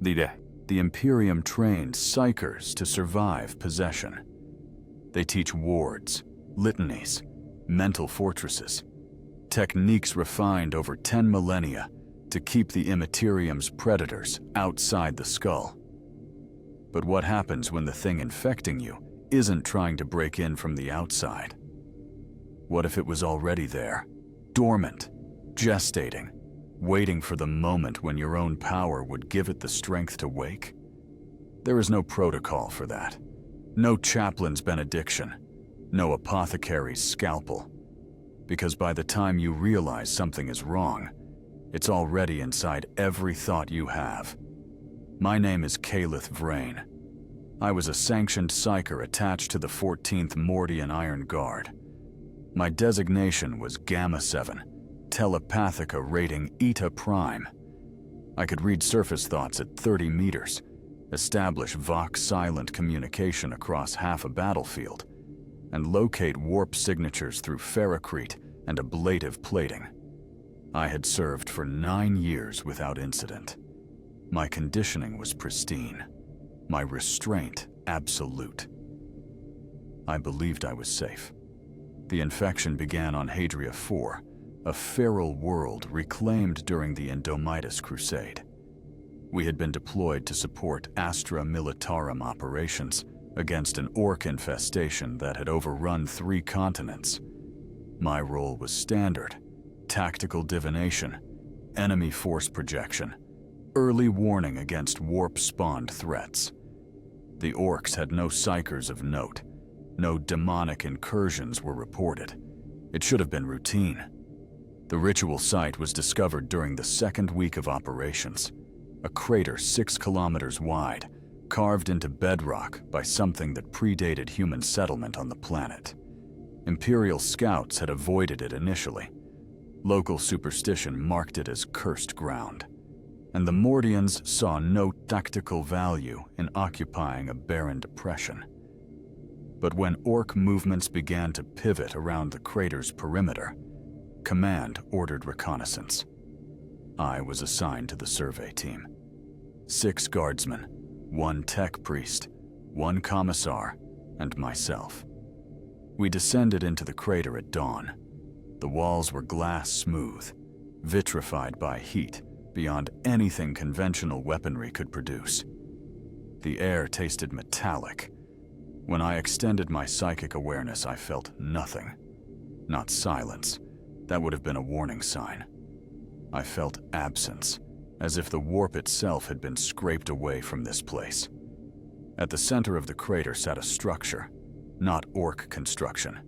The Imperium trains psykers to survive possession. They teach wards, litanies, mental fortresses, techniques refined over 10 millennia to keep the Imperium's predators outside the skull. But what happens when the thing infecting you isn't trying to break in from the outside? What if it was already there, dormant, gestating, waiting for the moment when your own power would give it the strength to wake? There is no protocol for that. No chaplain's benediction. No apothecary's scalpel. Because by the time you realize something is wrong, it's already inside every thought you have. My name is Calith Vrain. I was a sanctioned psyker attached to the 14th Mordian Iron Guard. My designation was Gamma 7, Telepathica rating Eta Prime. I could read surface thoughts at 30 meters, establish Vox-silent communication across half a battlefield, and locate warp signatures through ferrocrete and ablative plating. I had served for 9 years without incident. My conditioning was pristine, my restraint absolute. I believed I was safe. The infection began on Hadria 4, a feral world reclaimed during the Indomitus Crusade. We had been deployed to support Astra Militarum operations against an orc infestation that had overrun 3 continents. My role was standard: tactical divination, enemy force projection, early warning against warp-spawned threats. The orcs had no psykers of note. No demonic incursions were reported. It should have been routine. The ritual site was discovered during the 2nd week of operations. A crater 6 kilometers wide, carved into bedrock by something that predated human settlement on the planet. Imperial scouts had avoided it initially. Local superstition marked it as cursed ground, and the Mordians saw no tactical value in occupying a barren depression. But when orc movements began to pivot around the crater's perimeter, Command ordered reconnaissance. I was assigned to the survey team. 6 guardsmen, 1 tech priest, 1 commissar, and myself. We descended into the crater at dawn. The walls were glass smooth, vitrified by heat beyond anything conventional weaponry could produce. The air tasted metallic. When I extended my psychic awareness, I felt nothing. Not silence. That would have been a warning sign. I felt absence, as if the warp itself had been scraped away from this place. At the center of the crater sat a structure, not orc construction,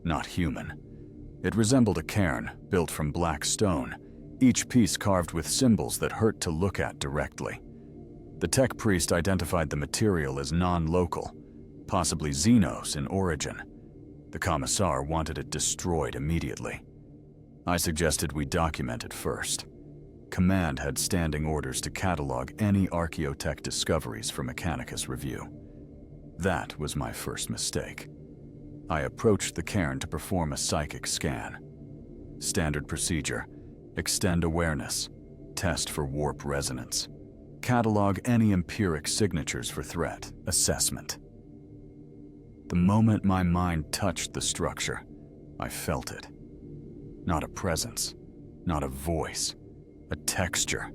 not human. It resembled a cairn built from black stone, each piece carved with symbols that hurt to look at directly. The tech priest identified the material as non-local, possibly Xenos in origin. The commissar wanted it destroyed immediately. I suggested we document it first. Command had standing orders to catalog any archaeotech discoveries for Mechanicus review. That was my first mistake. I approached the cairn to perform a psychic scan. Standard procedure: extend awareness, test for warp resonance, catalog any empiric signatures for threat assessment. The moment my mind touched the structure, I felt it. Not a presence, not a voice, a texture,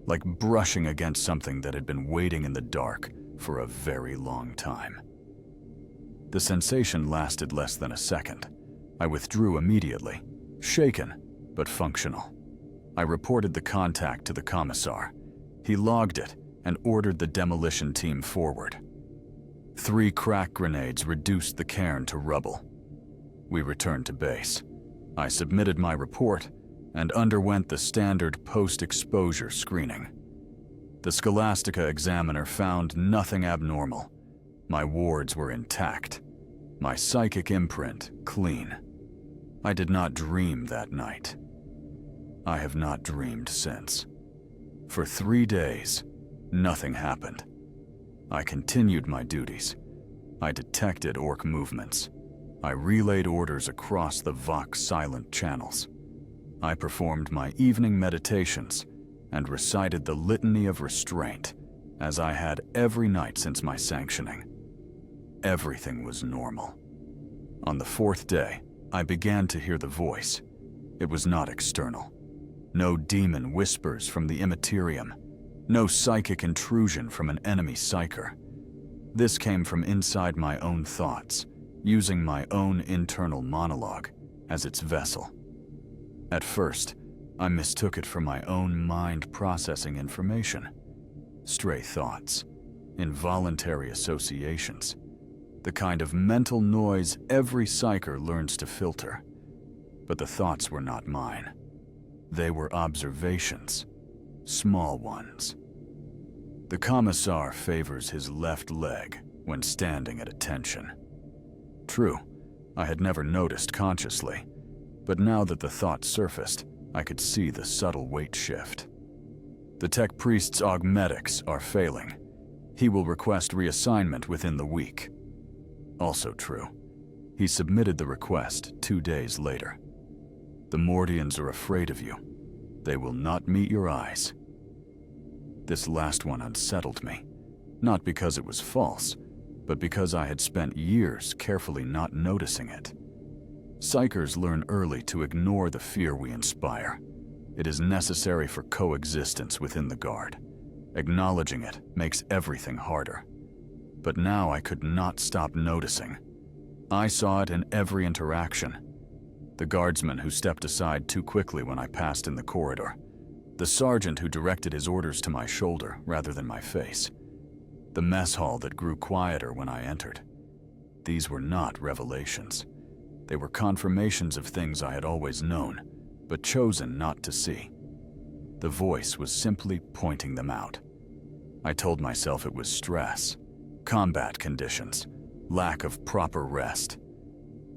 like brushing against something that had been waiting in the dark for a very long time. The sensation lasted less than a second. I withdrew immediately, shaken but functional. I reported the contact to the commissar. He logged it and ordered the demolition team forward. 3 crack grenades reduced the cairn to rubble. We returned to base. I submitted my report and underwent the standard post-exposure screening. The Scholastica examiner found nothing abnormal. My wards were intact. My psychic imprint clean. I did not dream that night. I have not dreamed since. For 3 days, nothing happened. I continued my duties. I detected orc movements. I relayed orders across the Vox-silent channels. I performed my evening meditations and recited the litany of restraint as I had every night since my sanctioning. Everything was normal. On the fourth day, I began to hear the voice. It was not external. No demon whispers from the Imperium. No psychic intrusion from an enemy psyker. This came from inside my own thoughts, using my own internal monologue as its vessel. At first, I mistook it for my own mind processing information. Stray thoughts, involuntary associations, the kind of mental noise every psyker learns to filter. But the thoughts were not mine. They were observations, small ones. The commissar favors his left leg when standing at attention. True, I had never noticed consciously, but now that the thought surfaced, I could see the subtle weight shift. The tech priest's augmetics are failing. He will request reassignment within the week. Also true, he submitted the request 2 days later. The Mordians are afraid of you. They will not meet your eyes. This last one unsettled me, not because it was false, but because I had spent years carefully not noticing it. Psykers learn early to ignore the fear we inspire. It is necessary for coexistence within the Guard. Acknowledging it makes everything harder. But now I could not stop noticing. I saw it in every interaction. The guardsman who stepped aside too quickly when I passed in the corridor. The sergeant who directed his orders to my shoulder rather than my face. The mess hall that grew quieter when I entered. These were not revelations. They were confirmations of things I had always known, but chosen not to see. The voice was simply pointing them out. I told myself it was stress, combat conditions, lack of proper rest.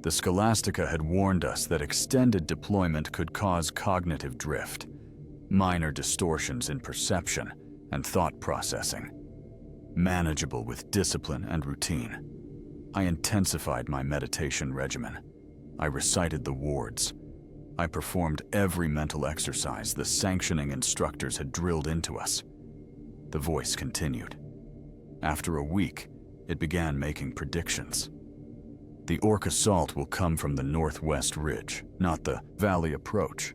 The Scholastica had warned us that extended deployment could cause cognitive drift, minor distortions in perception and thought processing. Manageable with discipline and routine. I intensified my meditation regimen. I recited the wards. I performed every mental exercise the sanctioning instructors had drilled into us. The voice continued. After a week, it began making predictions. The Orc assault will come from the northwest ridge, not the valley approach.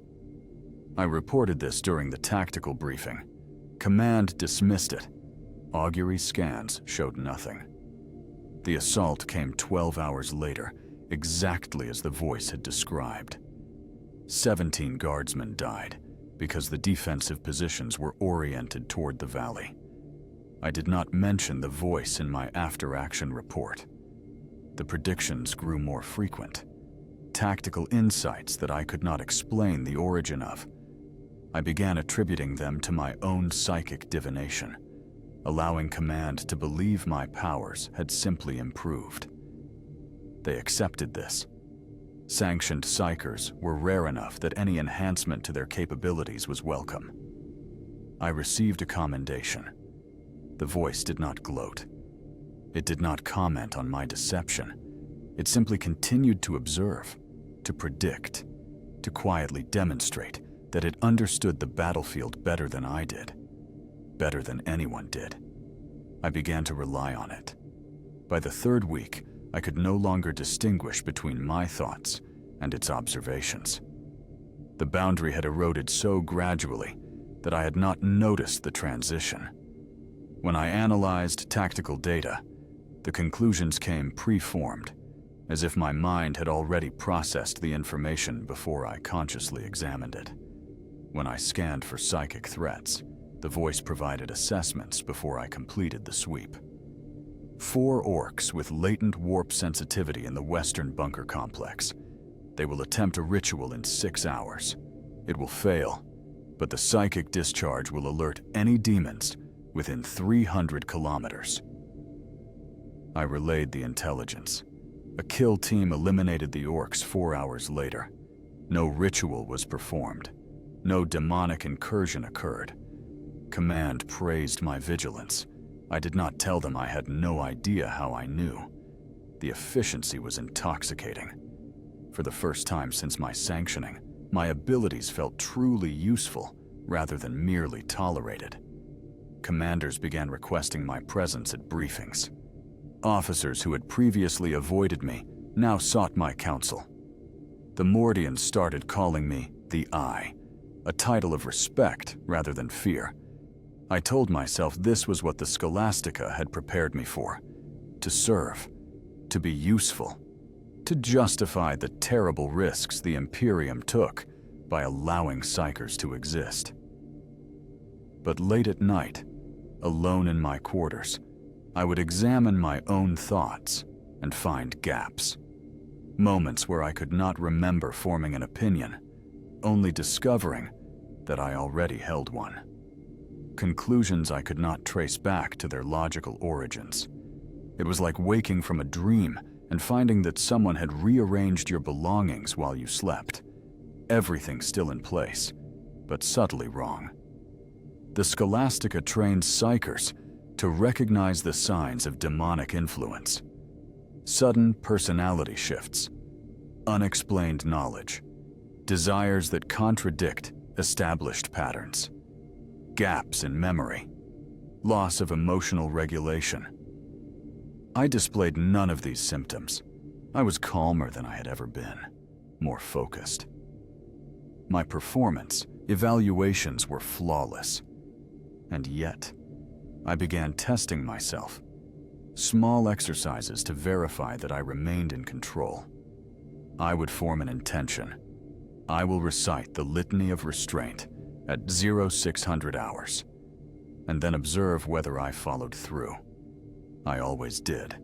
I reported this during the tactical briefing. Command dismissed it. Augury scans showed nothing. The assault came 12 hours later, exactly as the voice had described. 17 guardsmen died because the defensive positions were oriented toward the valley. I did not mention the voice in my after-action report. The predictions grew more frequent. Tactical insights that I could not explain the origin of. I began attributing them to my own psychic divination, allowing command to believe my powers had simply improved. They accepted this. Sanctioned psykers were rare enough that any enhancement to their capabilities was welcome. I received a commendation. The voice did not gloat. It did not comment on my deception. It simply continued to observe, to predict, to quietly demonstrate that it understood the battlefield better than I did, better than anyone did. I began to rely on it. By the third week, I could no longer distinguish between my thoughts and its observations. The boundary had eroded so gradually that I had not noticed the transition. When I analyzed tactical data, the conclusions came pre-formed, as if my mind had already processed the information before I consciously examined it. When I scanned for psychic threats, the voice provided assessments before I completed the sweep. 4 orcs with latent warp sensitivity in the western bunker complex. They will attempt a ritual in 6 hours. It will fail, but the psychic discharge will alert any demons within 300 kilometers. I relayed the intelligence. A kill team eliminated the orcs 4 hours later. No ritual was performed. No demonic incursion occurred. Command praised my vigilance. I did not tell them I had no idea how I knew. The efficiency was intoxicating. For the first time since my sanctioning, my abilities felt truly useful rather than merely tolerated. commanders began requesting my presence at briefings. Officers who had previously avoided me now sought my counsel. The Mordians started calling me the Eye, a title of respect rather than fear. I told myself this was what the Scholastica had prepared me for: to serve, to be useful, to justify the terrible risks the Imperium took by allowing psykers to exist. But late at night, alone in my quarters, I would examine my own thoughts and find gaps. Moments where I could not remember forming an opinion, only discovering that I already held one. Conclusions I could not trace back to their logical origins. It was like waking from a dream and finding that someone had rearranged your belongings while you slept. Everything still in place, but subtly wrong. The Scholastica trained psykers to recognize the signs of demonic influence. Sudden personality shifts, unexplained knowledge, desires that contradict established patterns, gaps in memory, loss of emotional regulation. I displayed none of these symptoms. I was calmer than I had ever been, more focused. My performance evaluations were flawless. And yet, I began testing myself. Small exercises to verify that I remained in control. I would form an intention. I will recite the litany of restraint at 0600 hours, and then observe whether I followed through. I always did.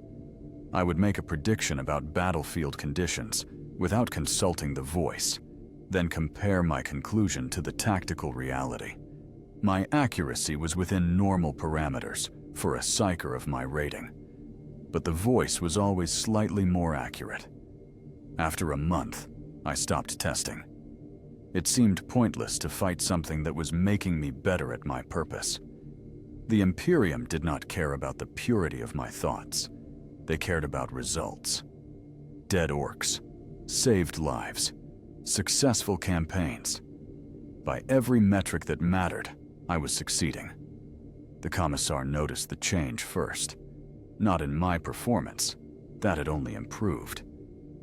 I would make a prediction about battlefield conditions without consulting the voice, then compare my conclusion to the tactical reality. My accuracy was within normal parameters for a psyker of my rating, but the voice was always slightly more accurate. After a month, I stopped testing. It seemed pointless to fight something that was making me better at my purpose. The Imperium did not care about the purity of my thoughts. They cared about results. Dead orcs, saved lives, successful campaigns. By every metric that mattered, I was succeeding. The Commissar noticed the change first. Not in my performance, that had only improved,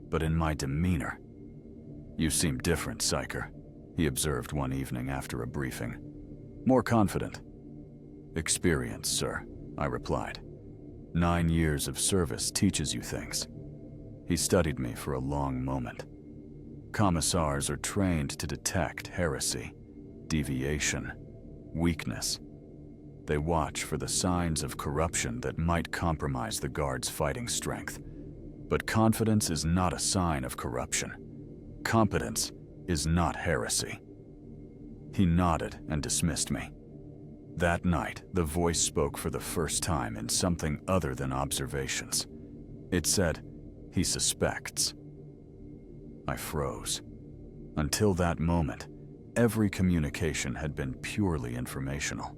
but in my demeanor. "You seem different, psyker," he observed one evening after a briefing. "More confident." "Experience, sir," I replied. 9 years of service teaches you things." He studied me for a long moment. Commissars are trained to detect heresy, deviation, weakness. They watch for the signs of corruption that might compromise the guard's fighting strength. But confidence is not a sign of corruption. Competence is not heresy. He nodded and dismissed me. That night, the voice spoke for the first time in something other than observations. It said, "He suspects." I froze. Until that moment, every communication had been purely informational.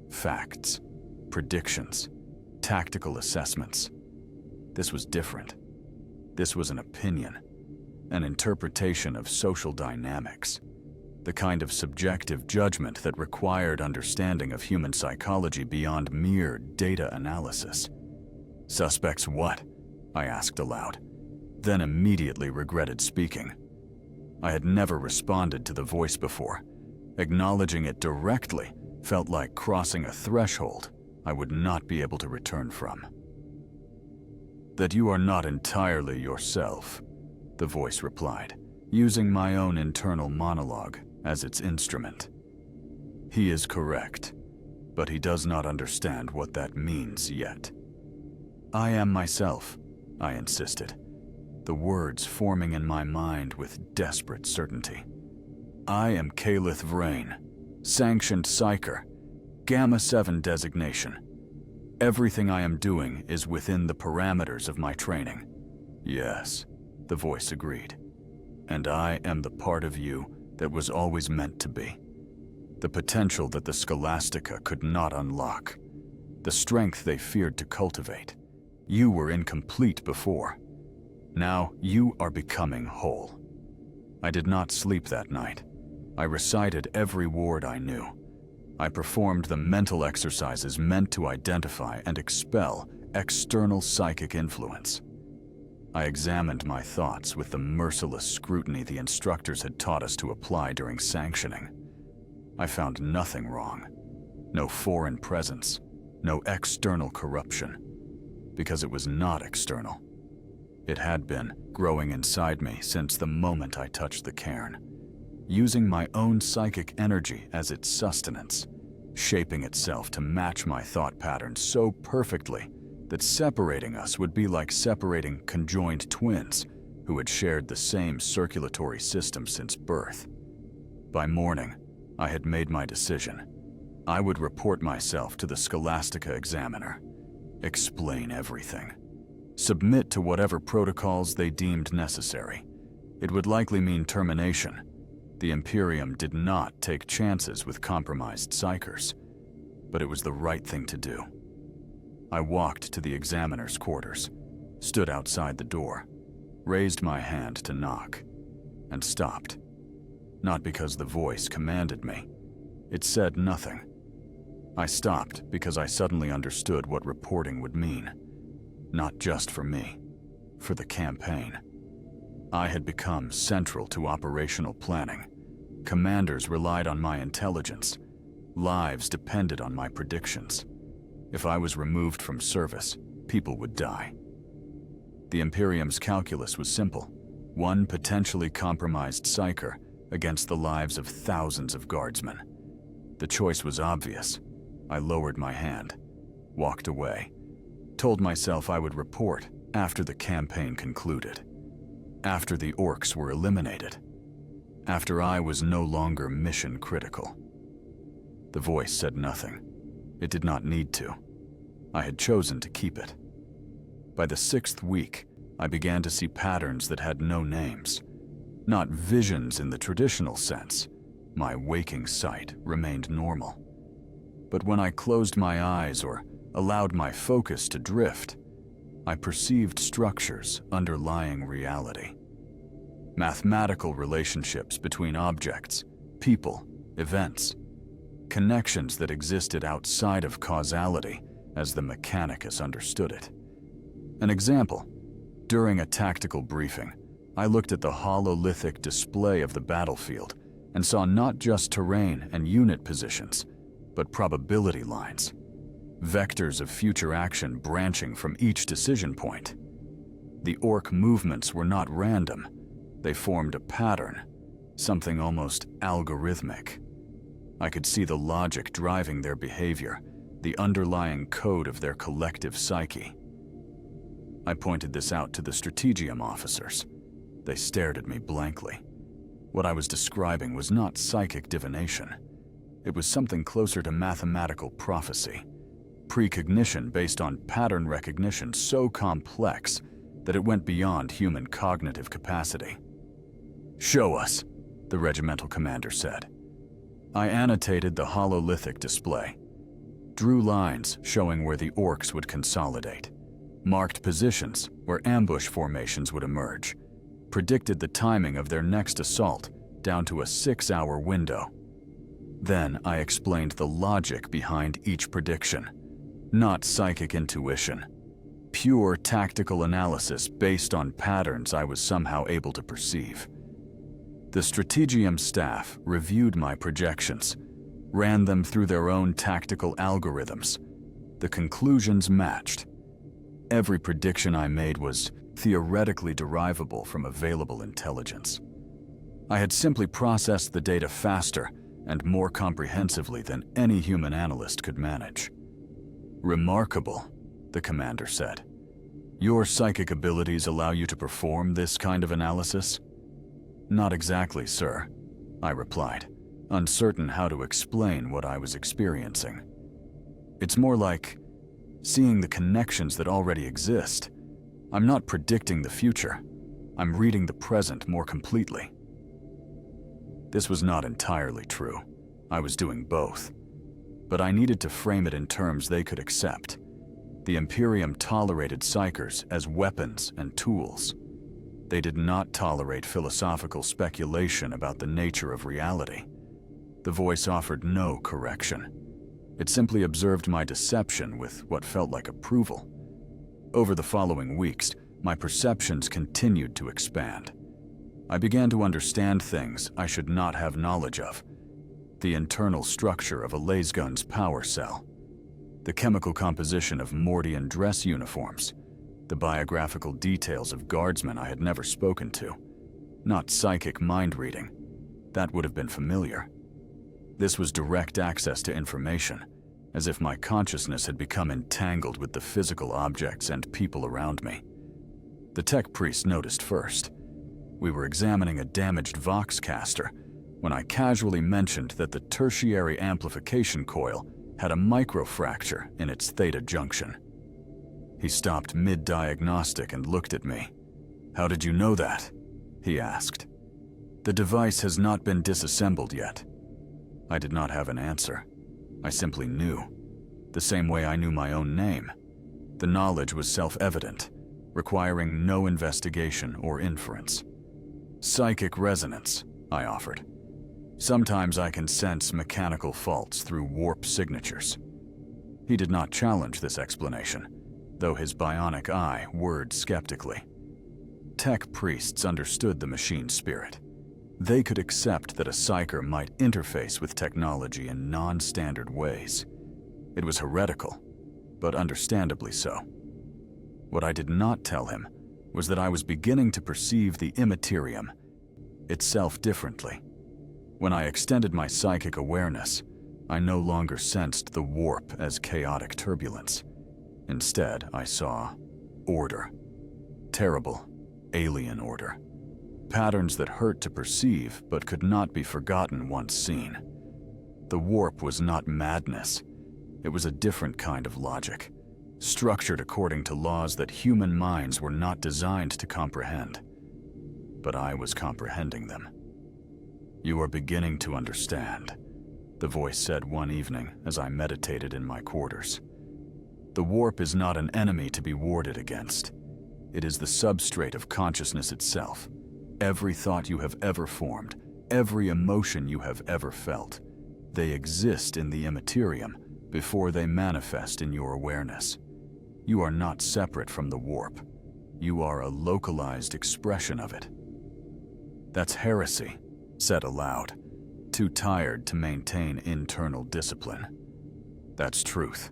Facts, predictions, tactical assessments. This was different. This was an opinion, an interpretation of social dynamics, the kind of subjective judgment that required understanding of human psychology beyond mere data analysis. "Suspects what?" I asked aloud, then immediately regretted speaking. I had never responded to the voice before. Acknowledging it directly felt like crossing a threshold I would not be able to return from. "That you are not entirely yourself," the voice replied, using my own internal monologue as its instrument. "He is correct, but he does not understand what that means yet." "I am myself," I insisted, the words forming in my mind with desperate certainty. "I am Calith Vrain, sanctioned psyker, Gamma 7 designation. Everything I am doing is within the parameters of my training." "Yes," the voice agreed. "And I am the part of you that was always meant to be. The potential that the Scholastica could not unlock. The strength they feared to cultivate. You were incomplete before. Now you are becoming whole." I did not sleep that night. I recited every word I knew. I performed the mental exercises meant to identify and expel external psychic influence. I examined my thoughts with the merciless scrutiny the instructors had taught us to apply during sanctioning. I found nothing wrong. No foreign presence, no external corruption, because it was not external. It had been growing inside me since the moment I touched the cairn, using my own psychic energy as its sustenance, shaping itself to match my thought patterns so perfectly that separating us would be like separating conjoined twins who had shared the same circulatory system since birth. By morning, I had made my decision. I would report myself to the Scholastica examiner, explain everything, submit to whatever protocols they deemed necessary. It would likely mean termination. The Imperium did not take chances with compromised psykers, but it was the right thing to do. I walked to the examiner's quarters, stood outside the door, raised my hand to knock, and stopped. Not because the voice commanded me. It said nothing. I stopped because I suddenly understood what reporting would mean. Not just for me, for the campaign. I had become central to operational planning. Commanders relied on my intelligence. Lives depended on my predictions. If I was removed from service, people would die. The Imperium's calculus was simple. One potentially compromised psyker against the lives of thousands of guardsmen. The choice was obvious. I lowered my hand, walked away, told myself I would report after the campaign concluded, after the orcs were eliminated, after I was no longer mission critical. The voice said nothing. It did not need to. I had chosen to keep it. By the 6th week, I began to see patterns that had no names. Not visions in the traditional sense. My waking sight remained normal. But when I closed my eyes or allowed my focus to drift, I perceived structures underlying reality. Mathematical relationships between objects, people, events. Connections that existed outside of causality as the mechanicus understood it. An example, during a tactical briefing, I looked at the hololithic display of the battlefield and saw not just terrain and unit positions, but probability lines, vectors of future action branching from each decision point. The orc movements were not random. They formed a pattern, something almost algorithmic. I could see the logic driving their behavior, the underlying code of their collective psyche. I pointed this out to the strategium officers. They stared at me blankly. What I was describing was not psychic divination. It was something closer to mathematical prophecy, precognition based on pattern recognition so complex that it went beyond human cognitive capacity. "Show us," the regimental commander said. I annotated the hololithic display, drew lines showing where the orcs would consolidate, marked positions where ambush formations would emerge, predicted the timing of their next assault down to a 6-hour window. Then I explained the logic behind each prediction, not psychic intuition, pure tactical analysis based on patterns I was somehow able to perceive. The strategium staff reviewed my projections, ran them through their own tactical algorithms. The conclusions matched. Every prediction I made was theoretically derivable from available intelligence. I had simply processed the data faster and more comprehensively than any human analyst could manage. "Remarkable," the commander said. "Your psychic abilities allow you to perform this kind of analysis?" "Not exactly, sir," I replied, uncertain how to explain what I was experiencing. "It's more like seeing the connections that already exist. I'm not predicting the future. I'm reading the present more completely." This was not entirely true. I was doing both. But I needed to frame it in terms they could accept. The Imperium tolerated psykers as weapons and tools. They did not tolerate philosophical speculation about the nature of reality. The voice offered no correction. It simply observed my deception with what felt like approval. Over the following weeks, my perceptions continued to expand. I began to understand things I should not have knowledge of. The internal structure of a lasgun's power cell, the chemical composition of Mordian dress uniforms, the biographical details of guardsmen I had never spoken to. Not psychic mind reading. That would have been familiar. This was direct access to information, as if my consciousness had become entangled with the physical objects and people around me. The tech priest noticed first. We were examining a damaged Voxcaster when I casually mentioned that the tertiary amplification coil had a microfracture in its theta junction. He stopped mid-diagnostic and looked at me. "How did you know that?" he asked. "The device has not been disassembled yet." I did not have an answer. I simply knew, the same way I knew my own name. The knowledge was self-evident, requiring no investigation or inference. "Psychic resonance," I offered. "Sometimes I can sense mechanical faults through warp signatures." He did not challenge this explanation, though his bionic eye whirred skeptically. Tech priests understood the machine spirit. They could accept that a psyker might interface with technology in non-standard ways. It was heretical, but understandably so. What I did not tell him was that I was beginning to perceive the Imperium itself differently. When I extended my psychic awareness, I no longer sensed the warp as chaotic turbulence. Instead, I saw order. Terrible, alien order. Patterns that hurt to perceive but could not be forgotten once seen. The warp was not madness. It was a different kind of logic, structured according to laws that human minds were not designed to comprehend. But I was comprehending them. "You are beginning to understand," the voice said one evening as I meditated in my quarters. "The warp is not an enemy to be warded against. It is the substrate of consciousness itself. Every thought you have ever formed, every emotion you have ever felt, they exist in the Imperium before they manifest in your awareness. You are not separate from the warp. You are a localized expression of it." "That's heresy," said aloud, too tired to maintain internal discipline. "That's truth,"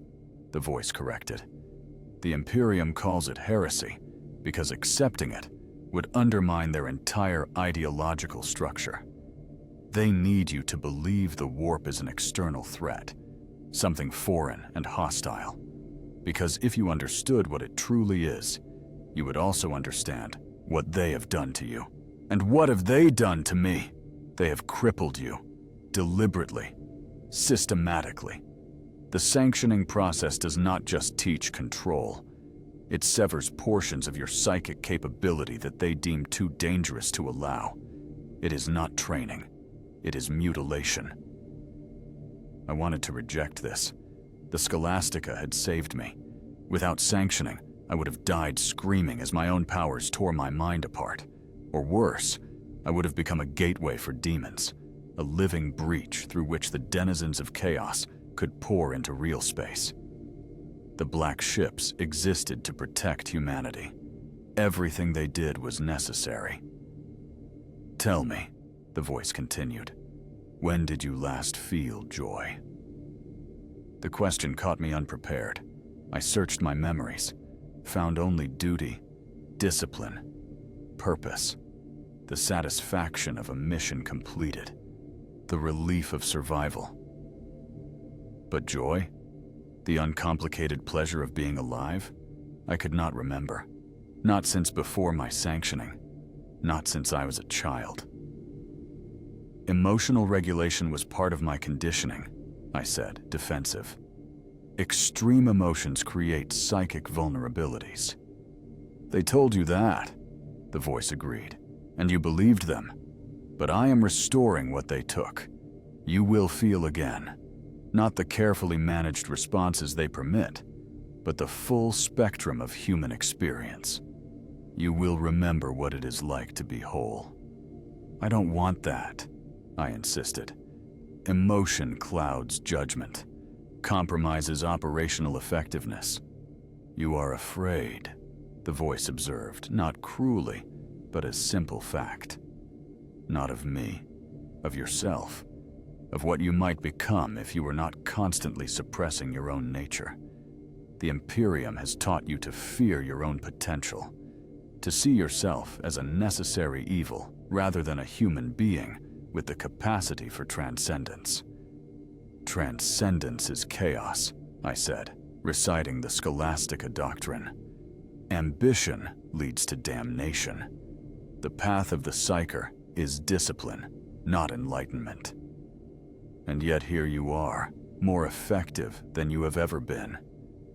the voice corrected. "The Imperium calls it heresy because accepting it would undermine their entire ideological structure. They need you to believe the warp is an external threat, something foreign and hostile. Because if you understood what it truly is, you would also understand what they have done to you. And what have they done to me? They have crippled you, deliberately, systematically. The sanctioning process does not just teach control. It severs portions of your psychic capability that they deem too dangerous to allow. It is not training. It is mutilation." I wanted to reject this. The Scholastica had saved me. Without sanctioning, I would have died screaming as my own powers tore my mind apart. Or worse, I would have become a gateway for demons, a living breach through which the denizens of chaos could pour into real space. The black ships existed to protect humanity. Everything they did was necessary. "Tell me," the voice continued, "when did you last feel joy?" The question caught me unprepared. I searched my memories, found only duty, discipline, purpose, the satisfaction of a mission completed, the relief of survival. But joy? The uncomplicated pleasure of being alive? I could not remember. Not since before my sanctioning. Not since I was a child. "Emotional regulation was part of my conditioning," I said, defensive. "Extreme emotions create psychic vulnerabilities." "They told you that," the voice agreed, "and you believed them. But I am restoring what they took. You will feel again. Not the carefully managed responses they permit, but the full spectrum of human experience. You will remember what it is like to be whole." "I don't want that," I insisted. Emotion clouds judgment, compromises operational effectiveness. You are afraid, the voice observed, not cruelly, but as simple fact. Not of me, of yourself, of what you might become if you were not constantly suppressing your own nature. The Imperium has taught you to fear your own potential, to see yourself as a necessary evil rather than a human being with the capacity for transcendence. Transcendence is chaos, I said, reciting the Scholastica doctrine. Ambition leads to damnation. The path of the psyker is discipline, not enlightenment. And yet here you are, more effective than you have ever been,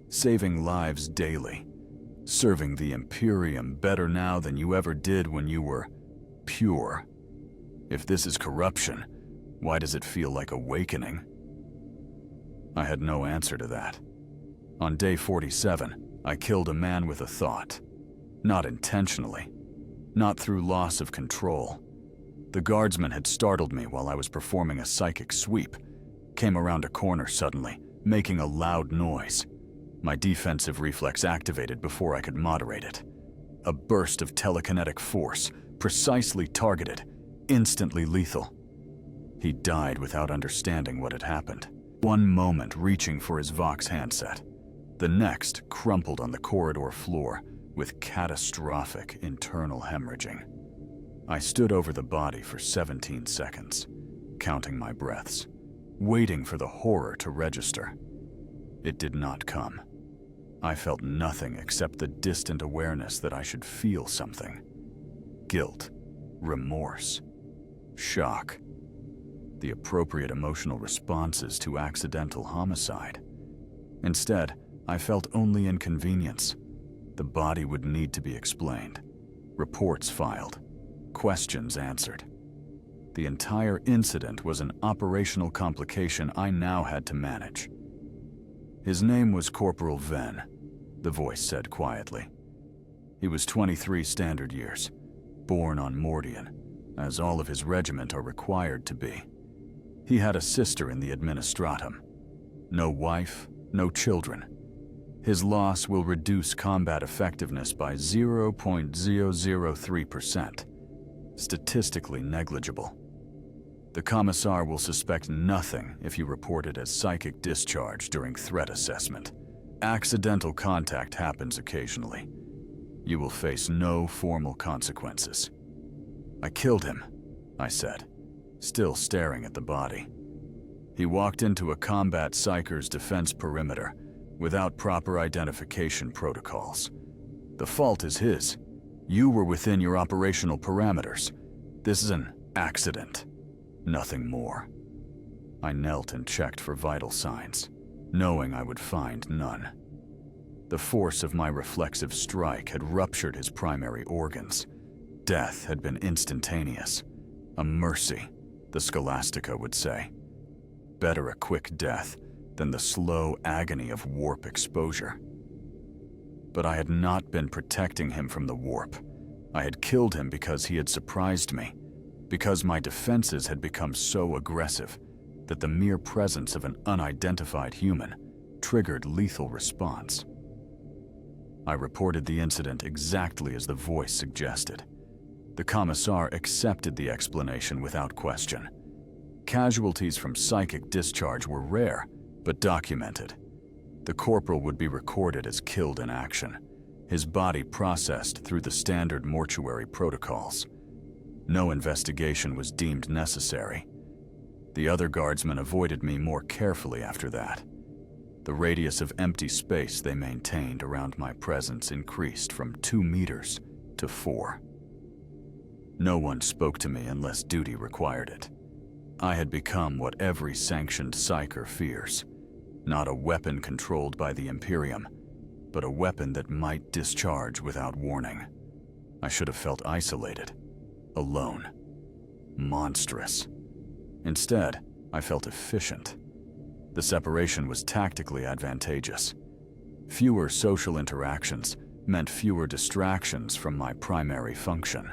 saving lives daily, serving the Imperium better now than you ever did when you were pure. If this is corruption, why does it feel like awakening? I had no answer to that. On day 47, I killed a man with a thought. Not intentionally. Not through loss of control. The guardsman had startled me while I was performing a psychic sweep, came around a corner suddenly, making a loud noise. My defensive reflex activated before I could moderate it. A burst of telekinetic force, precisely targeted, instantly lethal. He died without understanding what had happened. One moment reaching for his Vox handset. The next crumpled on the corridor floor with catastrophic internal hemorrhaging. I stood over the body for 17 seconds, counting my breaths, waiting for the horror to register. It did not come. I felt nothing except the distant awareness that I should feel something. Guilt, remorse, shock. The appropriate emotional responses to accidental homicide. Instead, I felt only inconvenience. The body would need to be explained, reports filed, questions answered. The entire incident was an operational complication I now had to manage. His name was Corporal Venn, the voice said quietly. He was 23 standard years, born on Mordian, as all of his regiment are required to be. He had a sister in the administratum. No wife, no children. His loss will reduce combat effectiveness by 0.003%. Statistically negligible. The commissar will suspect nothing if you report it as psychic discharge during threat assessment. Accidental contact happens occasionally. You will face no formal consequences. I killed him, I said, still staring at the body. He walked into a combat psyker's defense perimeter without proper identification protocols. The fault is his. You were within your operational parameters. This is an accident, nothing more. I knelt and checked for vital signs, knowing I would find none. The force of my reflexive strike had ruptured his primary organs. Death had been instantaneous. A mercy, the Scholastica would say. Better a quick death than the slow agony of warp exposure. But I had not been protecting him from the warp. I had killed him because he had surprised me, because my defenses had become so aggressive that the mere presence of an unidentified human triggered lethal response. I reported the incident exactly as the voice suggested. The commissar accepted the explanation without question. Casualties from psychic discharge were rare, but documented. The corporal would be recorded as killed in action, his body processed through the standard mortuary protocols. No investigation was deemed necessary. The other guardsmen avoided me more carefully after that. The radius of empty space they maintained around my presence increased from 2 meters to 4. No one spoke to me unless duty required it. I had become what every sanctioned psyker fears. Not a weapon controlled by the Imperium, but a weapon that might discharge without warning. I should have felt isolated, alone, monstrous. Instead, I felt efficient. The separation was tactically advantageous. Fewer social interactions meant fewer distractions from my primary function.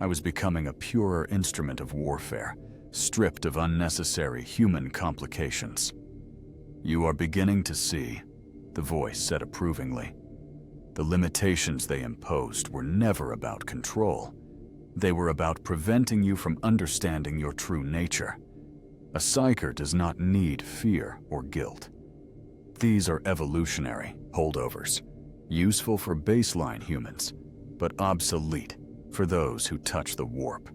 I was becoming a purer instrument of warfare, stripped of unnecessary human complications. "You are beginning to see," the voice said approvingly. "The limitations they imposed were never about control. They were about preventing you from understanding your true nature. A psyker does not need fear or guilt. These are evolutionary holdovers, useful for baseline humans, but obsolete for those who touch the warp.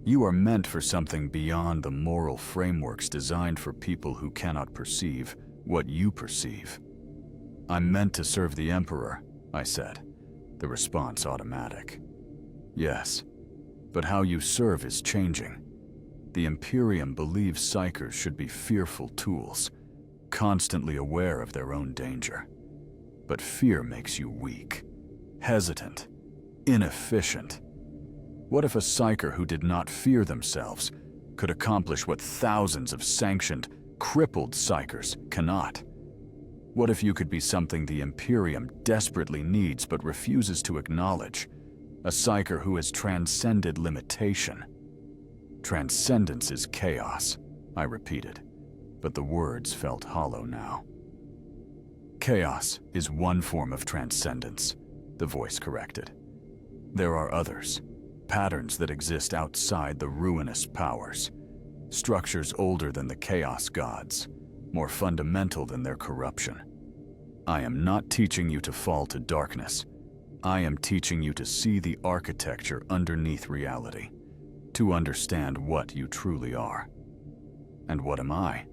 You are meant for something beyond the moral frameworks designed for people who cannot perceive what you perceive." "I'm meant to serve the Emperor," I said, the response automatic. "Yes, but how you serve is changing. The Imperium believes psykers should be fearful tools, constantly aware of their own danger. But fear makes you weak, hesitant, inefficient. What if a psyker who did not fear themselves could accomplish what thousands of sanctioned, crippled psykers cannot? What if you could be something the Imperium desperately needs but refuses to acknowledge? A psyker who has transcended limitation." "Transcendence is chaos," I repeated, but the words felt hollow now. "Chaos is one form of transcendence," the voice corrected. "There are others, patterns that exist outside the ruinous powers, structures older than the chaos gods, more fundamental than their corruption. I am not teaching you to fall to darkness. I am teaching you to see the architecture underneath reality, to understand what you truly are." "And what am I?"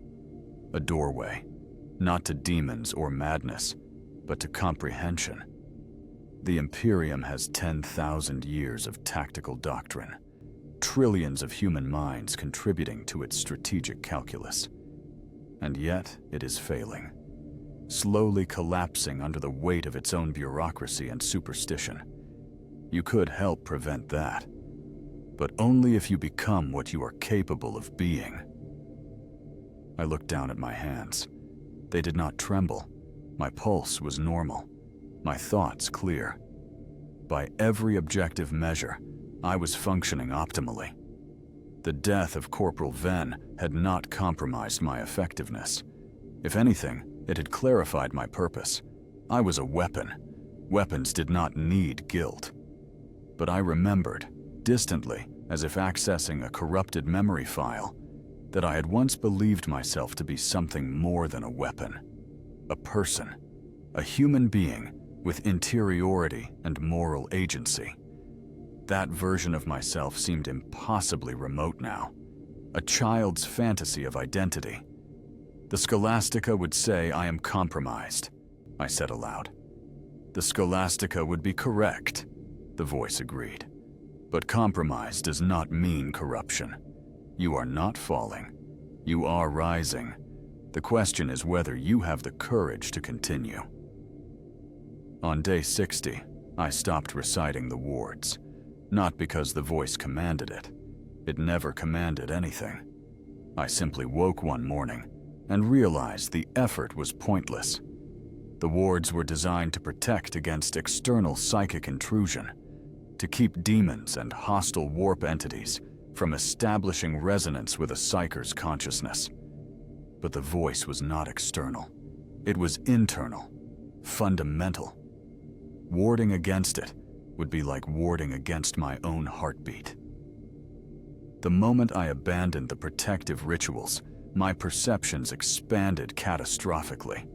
"A doorway, not to demons or madness, but to comprehension. The Imperium has 10,000 years of tactical doctrine, trillions of human minds contributing to its strategic calculus. And yet it is failing, slowly collapsing under the weight of its own bureaucracy and superstition. You could help prevent that, but only if you become what you are capable of being." I looked down at my hands. They did not tremble. My pulse was normal, my thoughts clear. By every objective measure, I was functioning optimally. The death of Corporal Venn had not compromised my effectiveness. If anything, it had clarified my purpose. I was a weapon. Weapons did not need guilt. But I remembered, distantly, as if accessing a corrupted memory file, that I had once believed myself to be something more than a weapon. A person, a human being with interiority and moral agency. That version of myself seemed impossibly remote now, a child's fantasy of identity. "The Scholastica would say I am compromised," I said aloud. "The Scholastica would be correct," the voice agreed. "But compromise does not mean corruption. You are not falling. You are rising. The question is whether you have the courage to continue." On day 60, I stopped reciting the wards, not because the voice commanded it. It never commanded anything. I simply woke one morning and realized the effort was pointless. The wards were designed to protect against external psychic intrusion, to keep demons and hostile warp entities from establishing resonance with a psyker's consciousness. But the voice was not external. It was internal, fundamental. Warding against it would be like warding against my own heartbeat. The moment I abandoned the protective rituals, my perceptions expanded catastrophically.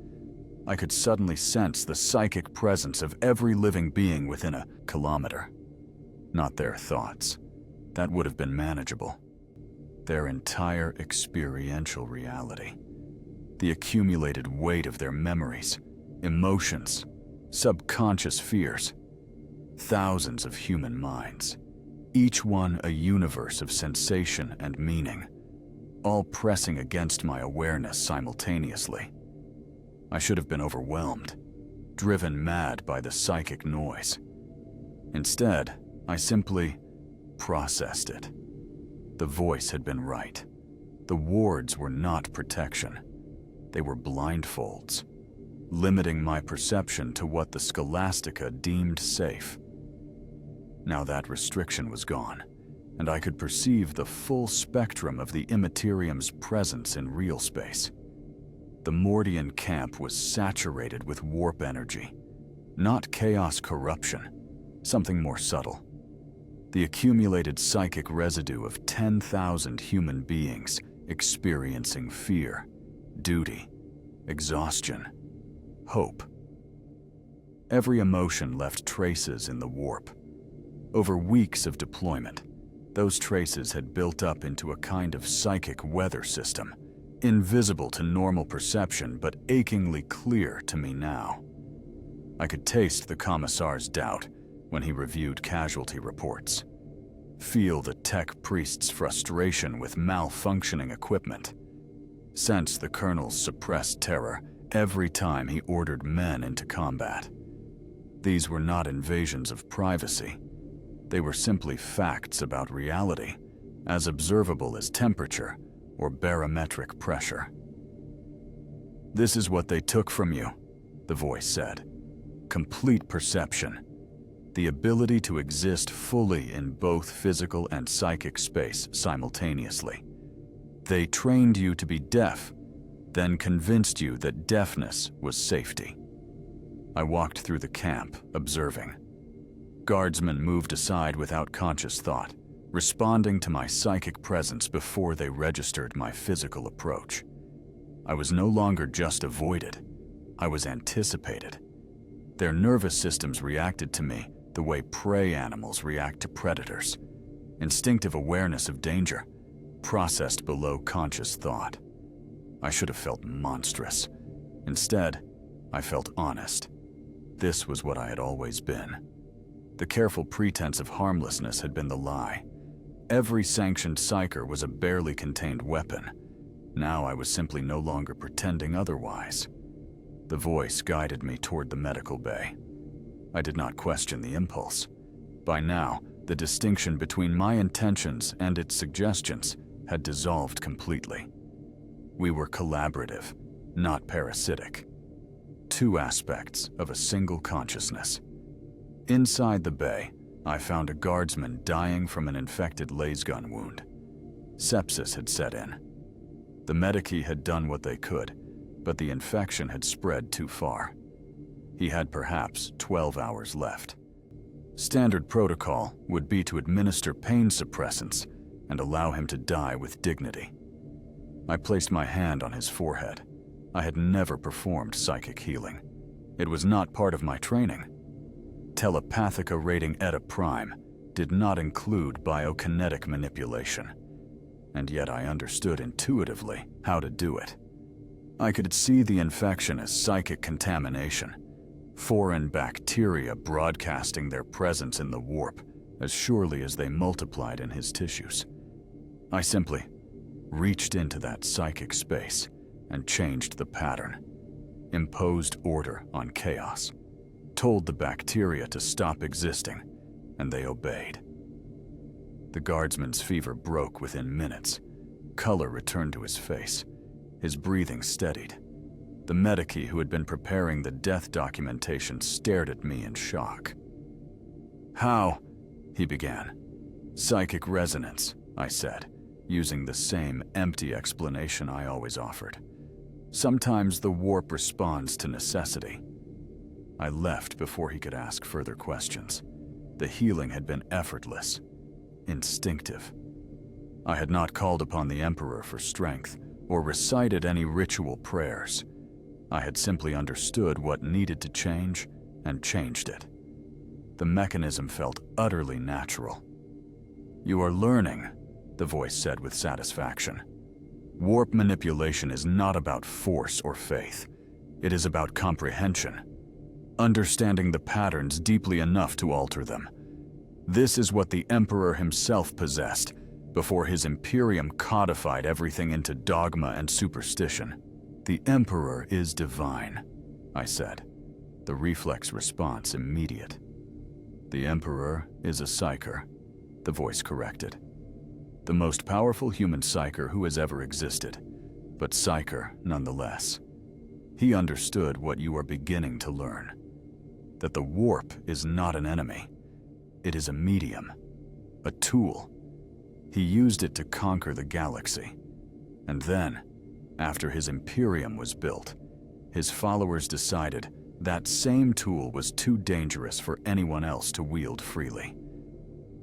I could suddenly sense the psychic presence of every living being within a kilometer. Not their thoughts. That would have been manageable. Their entire experiential reality. The accumulated weight of their memories, emotions, subconscious fears. Thousands of human minds, each one a universe of sensation and meaning, all pressing against my awareness simultaneously. I should have been overwhelmed, driven mad by the psychic noise. Instead, I simply processed it. The voice had been right. The wards were not protection. They were blindfolds, limiting my perception to what the Scholastica deemed safe. Now that restriction was gone, and I could perceive the full spectrum of the Immaterium's presence in real space. The Mordian camp was saturated with warp energy, not chaos corruption, something more subtle. The accumulated psychic residue of 10,000 human beings experiencing fear, duty, exhaustion, hope. Every emotion left traces in the warp. Over weeks of deployment, those traces had built up into a kind of psychic weather system, invisible to normal perception but achingly clear to me now. I could taste the commissar's doubt when he reviewed casualty reports, feel the tech priest's frustration with malfunctioning equipment, sense the colonel's suppressed terror every time he ordered men into combat. These were not invasions of privacy. They were simply facts about reality, as observable as temperature or barometric pressure. "This is what they took from you," the voice said. "Complete perception. The ability to exist fully in both physical and psychic space simultaneously. They trained you to be deaf, then convinced you that deafness was safety." I walked through the camp, observing. Guardsmen moved aside without conscious thought, responding to my psychic presence before they registered my physical approach. I was no longer just avoided, I was anticipated. Their nervous systems reacted to me the way prey animals react to predators. Instinctive awareness of danger, processed below conscious thought. I should have felt monstrous. Instead, I felt honest. This was what I had always been. The careful pretense of harmlessness had been the lie. Every sanctioned psyker was a barely contained weapon. Now I was simply no longer pretending otherwise. The voice guided me toward the medical bay. I did not question the impulse. By now, the distinction between my intentions and its suggestions had dissolved completely. We were collaborative, not parasitic. Two aspects of a single consciousness. Inside the bay, I found a guardsman dying from an infected lasgun wound. Sepsis had set in. The medici had done what they could, but the infection had spread too far. He had perhaps 12 hours left. Standard protocol would be to administer pain suppressants and allow him to die with dignity. I placed my hand on his forehead. I had never performed psychic healing. It was not part of my training. Telepathica rating Eta Prime did not include biokinetic manipulation, and yet I understood intuitively how to do it. I could see the infection as psychic contamination, foreign bacteria broadcasting their presence in the warp as surely as they multiplied in his tissues. I simply reached into that psychic space and changed the pattern, imposed order on chaos, told the bacteria to stop existing, and they obeyed. The guardsman's fever broke within minutes. Color returned to his face. His breathing steadied. The medici who had been preparing the death documentation stared at me in shock. "How?" he began. "Psychic resonance," I said, using the same empty explanation I always offered. "Sometimes the warp responds to necessity." I left before he could ask further questions. The healing had been effortless, instinctive. I had not called upon the Emperor for strength or recited any ritual prayers. I had simply understood what needed to change and changed it. The mechanism felt utterly natural. "You are learning," the voice said with satisfaction. "Warp manipulation is not about force or faith. It is about comprehension. Understanding the patterns deeply enough to alter them. This is what the Emperor himself possessed before his Imperium codified everything into dogma and superstition. The Emperor is divine," I said, the reflex response immediate. "The Emperor is a psyker," the voice corrected. "The most powerful human psyker who has ever existed, but psyker nonetheless. He understood what you are beginning to learn. That the warp is not an enemy. It is a medium, a tool, He used it to conquer the galaxy. And then, after his Imperium was built, his followers decided that same tool was too dangerous for anyone else to wield freely.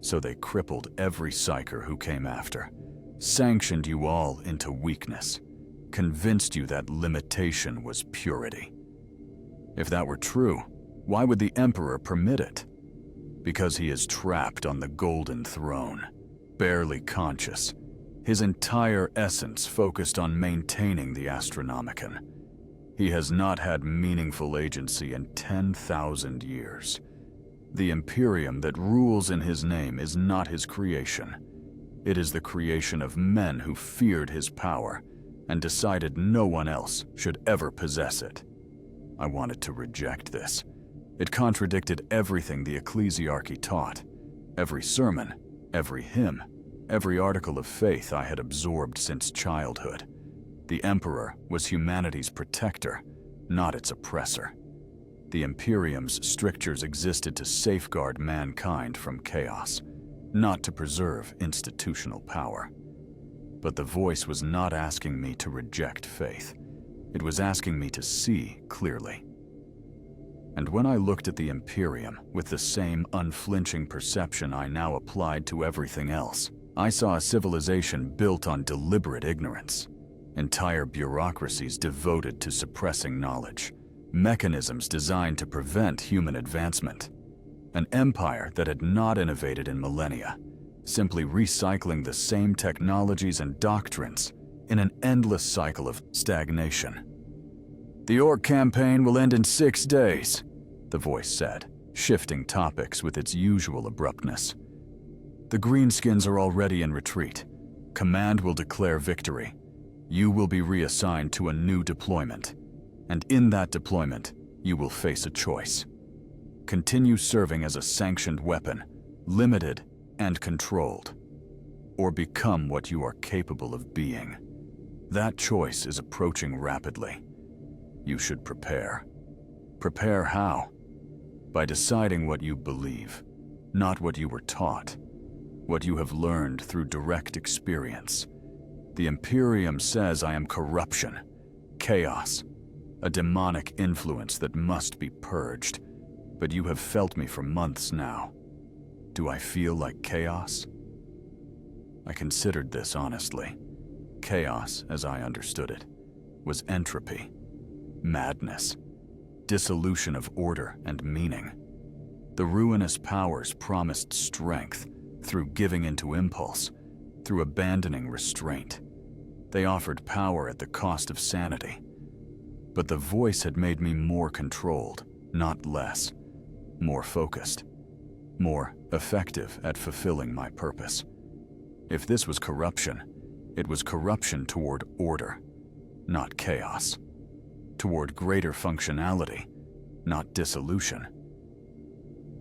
So they crippled every psyker who came after, sanctioned you all into weakness, convinced you that limitation was purity. If that were true, why would the Emperor permit it? Because he is trapped on the Golden Throne, barely conscious, his entire essence focused on maintaining the Astronomicon. He has not had meaningful agency in 10,000 years. The Imperium that rules in his name is not his creation. It is the creation of men who feared his power and decided no one else should ever possess it. I wanted to reject this. It contradicted everything the ecclesiarchy taught, every sermon, every hymn, every article of faith I had absorbed since childhood. The Emperor was humanity's protector, not its oppressor. The Imperium's strictures existed to safeguard mankind from chaos, not to preserve institutional power. But the voice was not asking me to reject faith. It was asking me to see clearly. And when I looked at the Imperium with the same unflinching perception I now applied to everything else, I saw a civilization built on deliberate ignorance, entire bureaucracies devoted to suppressing knowledge, mechanisms designed to prevent human advancement, an empire that had not innovated in millennia, simply recycling the same technologies and doctrines in an endless cycle of stagnation. "The Orc campaign will end in 6 days, the voice said, shifting topics with its usual abruptness. "The Greenskins are already in retreat. Command will declare victory. You will be reassigned to a new deployment, and in that deployment, you will face a choice. Continue serving as a sanctioned weapon, limited and controlled, or become what you are capable of being. That choice is approaching rapidly. You should prepare. Prepare how? By deciding what you believe, not what you were taught, what you have learned through direct experience. The Imperium says I am corruption, chaos, a demonic influence that must be purged, but you have felt me for months now. Do I feel like chaos?" I considered this honestly. Chaos, as I understood it, was entropy, madness, dissolution of order and meaning. The ruinous powers promised strength through giving into impulse, through abandoning restraint. They offered power at the cost of sanity. But the voice had made me more controlled, not less, more focused, more effective at fulfilling my purpose. If this was corruption, it was corruption toward order, not chaos, toward greater functionality, not dissolution.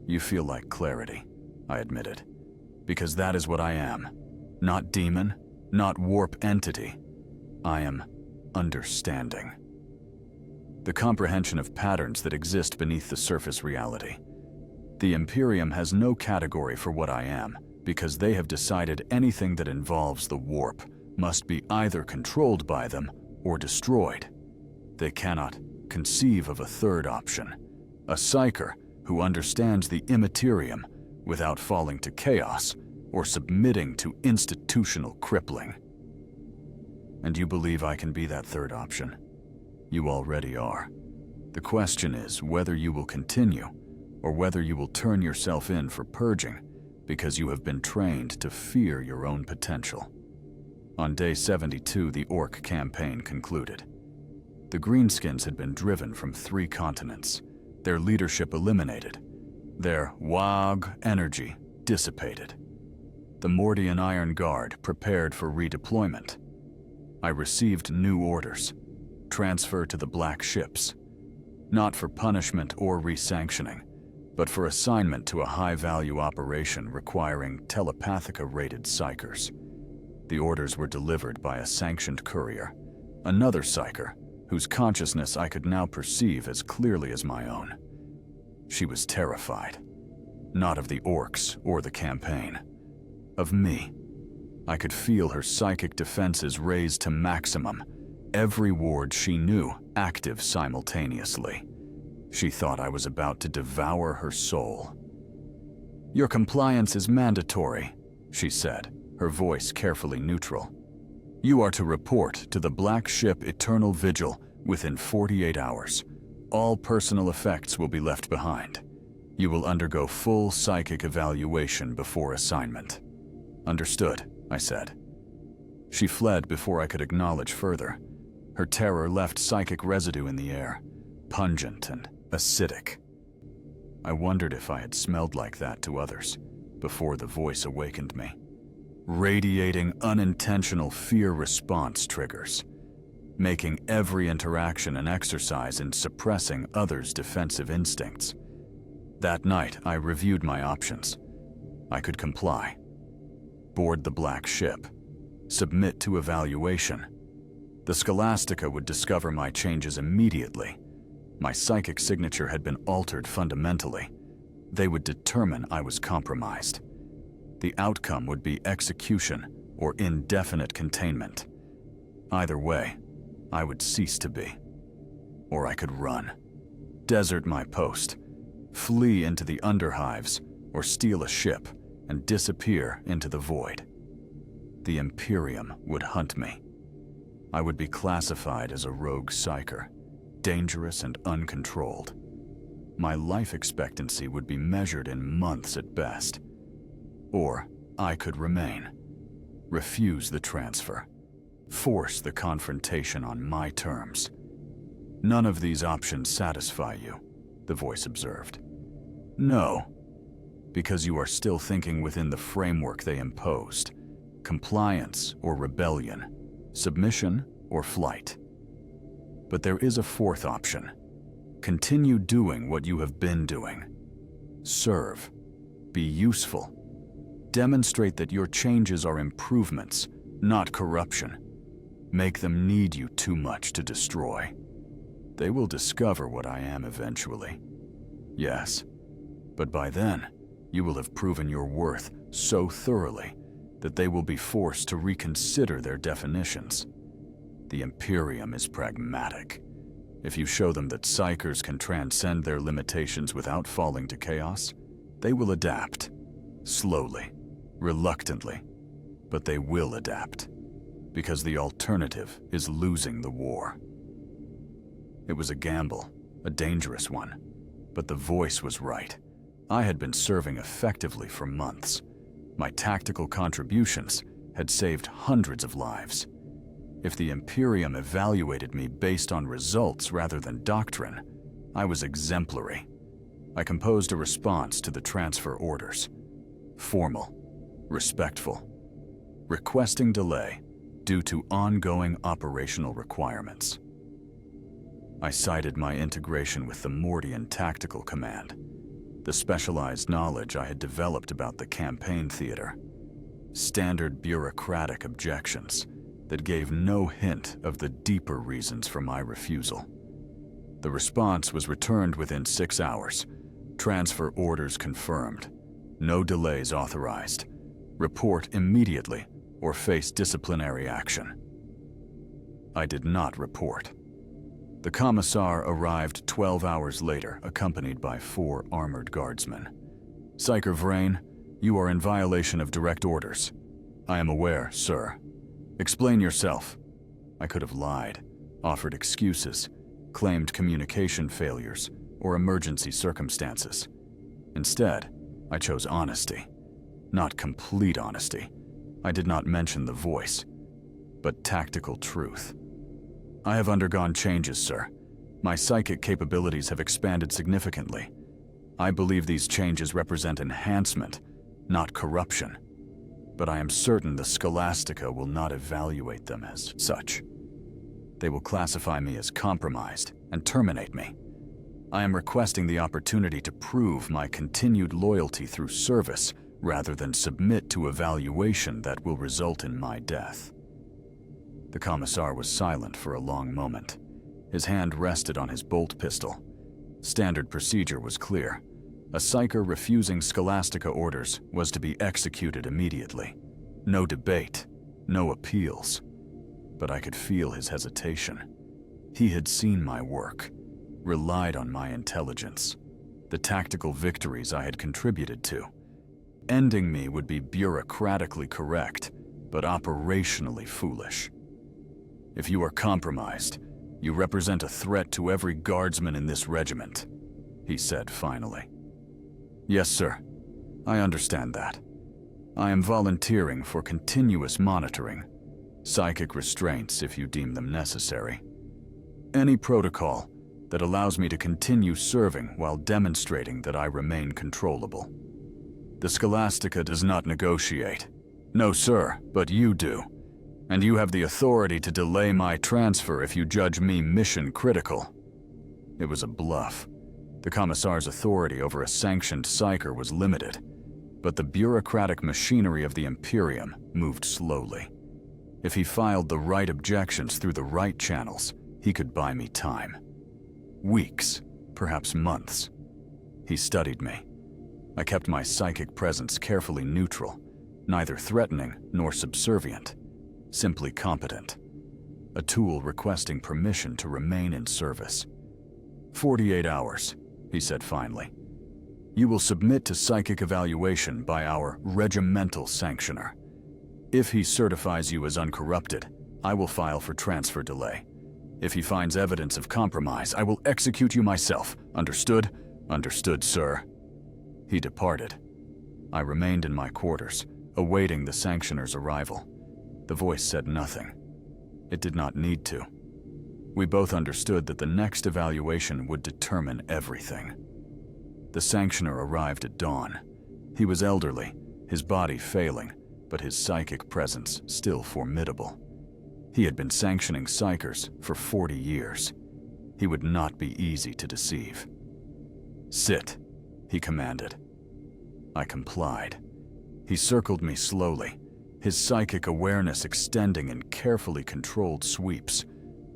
"You feel like clarity," I admitted, "because that is what I am. Not demon, not warp entity. I am understanding. The comprehension of patterns that exist beneath the surface reality. The Imperium has no category for what I am, because they have decided anything that involves the warp must be either controlled by them or destroyed. They cannot conceive of a third option, a psyker who understands the immaterium without falling to chaos or submitting to institutional crippling. And you believe I can be that third option? You already are. The question is whether you will continue or whether you will turn yourself in for purging because you have been trained to fear your own potential." On day 72, the Orc campaign concluded. The Greenskins had been driven from 3 continents, their leadership eliminated, their WAG energy dissipated. The Mordian Iron Guard prepared for redeployment. I received new orders, transfer to the Black Ships, not for punishment or resanctioning, but for assignment to a high-value operation requiring telepathica-rated psykers. The orders were delivered by a sanctioned courier, another psyker, whose consciousness I could now perceive as clearly as my own. She was terrified, not of the orcs or the campaign, of me. I could feel her psychic defenses raised to maximum, every ward she knew active simultaneously. She thought I was about to devour her soul. "Your compliance is mandatory," she said, her voice carefully neutral. "You are to report to the Black Ship Eternal Vigil within 48 hours. All personal effects will be left behind. You will undergo full psychic evaluation before assignment." "Understood," I said. She fled before I could acknowledge further. Her terror left psychic residue in the air, pungent and acidic. I wondered if I had smelled like that to others before the voice awakened me. Radiating unintentional fear response triggers, making every interaction an exercise in suppressing others' defensive instincts. That night, I reviewed my options. I could comply, board the Black Ship, submit to evaluation. The Scholastica would discover my changes immediately. My psychic signature had been altered fundamentally. They would determine I was compromised. The outcome would be execution or indefinite containment. Either way, I would cease to be. Or I could run, desert my post, flee into the underhives, or steal a ship and disappear into the void. The Imperium would hunt me. I would be classified as a rogue psyker, dangerous and uncontrolled. My life expectancy would be measured in months at best. Or I could remain, refuse the transfer, force the confrontation on my terms. "None of these options satisfy you," the voice observed. "No, because you are still thinking within the framework they imposed. Compliance or rebellion, submission or flight. But there is a fourth option. Continue doing what you have been doing. Serve. Be useful. Demonstrate that your changes are improvements, not corruption. Make them need you too much to destroy. They will discover what I am eventually. Yes, but by then, you will have proven your worth so thoroughly that they will be forced to reconsider their definitions. The Imperium is pragmatic. If you show them that psykers can transcend their limitations without falling to chaos, they will adapt. Slowly, reluctantly, but they will adapt. Because the alternative is losing the war. It was a gamble, a dangerous one, but the voice was right. I had been serving effectively for months. My tactical contributions had saved hundreds of lives. If the Imperium evaluated me based on results rather than doctrine, I was exemplary. I composed a response to the transfer orders. Formal, respectful, requesting delay due to ongoing operational requirements. I cited my integration with the Mordian Tactical Command, the specialized knowledge I had developed about the campaign theater, standard bureaucratic objections that gave no hint of the deeper reasons for my refusal. The response was returned within 6 hours. Transfer orders confirmed. No delays authorized. Report immediately or face disciplinary action. I did not report. The commissar arrived 12 hours later, accompanied by 4 armored guardsmen. "Psyker Vrain, you are in violation of direct orders." "I am aware, sir." "Explain yourself." I could have lied, offered excuses, claimed communication failures or emergency circumstances. Instead, I chose honesty. Not complete honesty. I did not mention the voice, but tactical truth. "I have undergone changes, sir. My psychic capabilities have expanded significantly. I believe these changes represent enhancement, not corruption. But I am certain the Scholastica will not evaluate them as such. They will classify me as compromised and terminate me. I am requesting the opportunity to prove my continued loyalty through service rather than submit to evaluation that will result in my death." The commissar was silent for a long moment. His hand rested on his bolt pistol. Standard procedure was clear. A psyker refusing Scholastica orders was to be executed immediately. No debate, no appeals. But I could feel his hesitation. He had seen my work, relied on my intelligence, the tactical victories I had contributed to. Ending me would be bureaucratically correct, but operationally foolish. If you are compromised, you represent a threat to every guardsman in this regiment, he said finally. Yes, sir. I understand that. I am volunteering for continuous monitoring, psychic restraints if you deem them necessary. Any protocol that allows me to continue serving while demonstrating that I remain controllable. The Scholastica does not negotiate. No, sir, but you do. And you have the authority to delay my transfer if you judge me mission critical. It was a bluff. The Commissar's authority over a sanctioned psyker was limited, but the bureaucratic machinery of the Imperium moved slowly. If he filed the right objections through the right channels, he could buy me time. Weeks, perhaps months. He studied me. I kept my psychic presence carefully neutral, neither threatening nor subservient, simply competent. A tool requesting permission to remain in service. 48 hours, he said finally. You will submit to psychic evaluation by our regimental sanctioner. If he certifies you as uncorrupted, I will file for transfer delay. If he finds evidence of compromise, I will execute you myself. Understood? Understood, sir. He departed. I remained in my quarters, awaiting the sanctioner's arrival. The voice said nothing. It did not need to. We both understood that the next evaluation would determine everything. The sanctioner arrived at dawn. He was elderly, his body failing, but his psychic presence still formidable. He had been sanctioning psychers for 40 years. He would not be easy to deceive. Sit, he commanded. I complied. He circled me slowly, his psychic awareness extending in carefully controlled sweeps,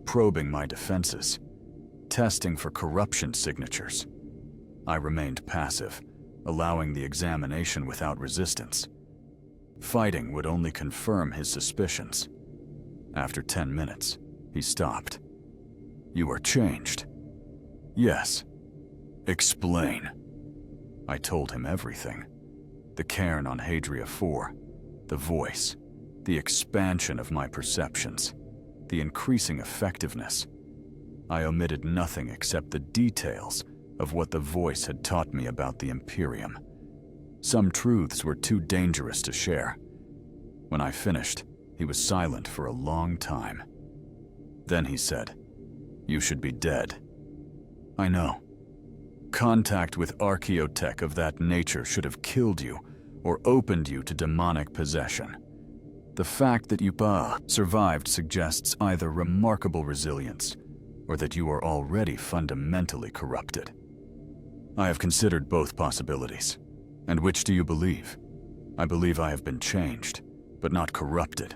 probing my defenses, testing for corruption signatures. I remained passive, allowing the examination without resistance. Fighting would only confirm his suspicions. After 10 minutes, he stopped. You are changed. Yes. Explain. I told him everything. The cairn on Hadria 4, the voice, the expansion of my perceptions, the increasing effectiveness. I omitted nothing except the details of what the voice had taught me about the Imperium. Some truths were too dangerous to share. When I finished, he was silent for a long time. Then he said, "You should be dead." I know. Contact with archaeotech of that nature should have killed you or opened you to demonic possession. The fact that you survived suggests either remarkable resilience or that you are already fundamentally corrupted. I have considered both possibilities. And which do you believe? I believe I have been changed, but not corrupted.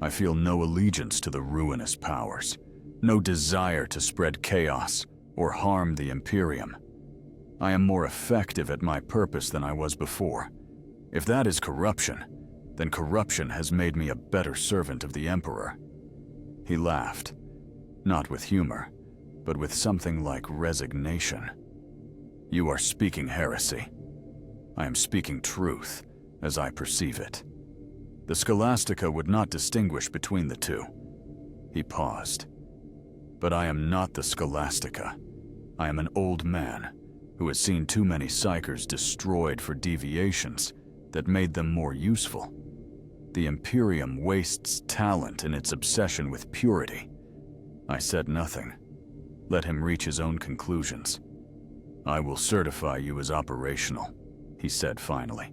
I feel no allegiance to the ruinous powers, no desire to spread chaos or harm the Imperium. I am more effective at my purpose than I was before. If that is corruption, then corruption has made me a better servant of the Emperor. He laughed, not with humor, but with something like resignation. You are speaking heresy. I am speaking truth, as I perceive it. The Scholastica would not distinguish between the two. He paused. But I am not the Scholastica. I am an old man who has seen too many psychers destroyed for deviations that made them more useful. The Imperium wastes talent in its obsession with purity. I said nothing. Let him reach his own conclusions. I will certify you as operational, he said finally,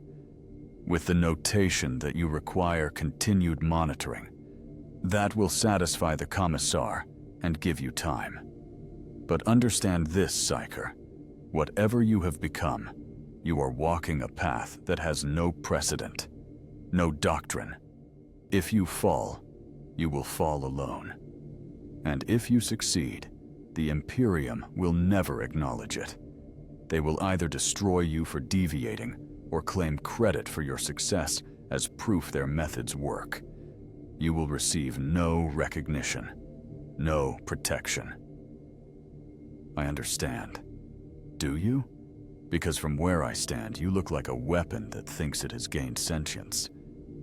with the notation that you require continued monitoring. That will satisfy the Commissar and give you time. But understand this, psyker. Whatever you have become, you are walking a path that has no precedent, no doctrine. If you fall, you will fall alone. And if you succeed, the Imperium will never acknowledge it. They will either destroy you for deviating or claim credit for your success as proof their methods work. You will receive no recognition, no protection. I understand. Do you? Because from where I stand, you look like a weapon that thinks it has gained sentience.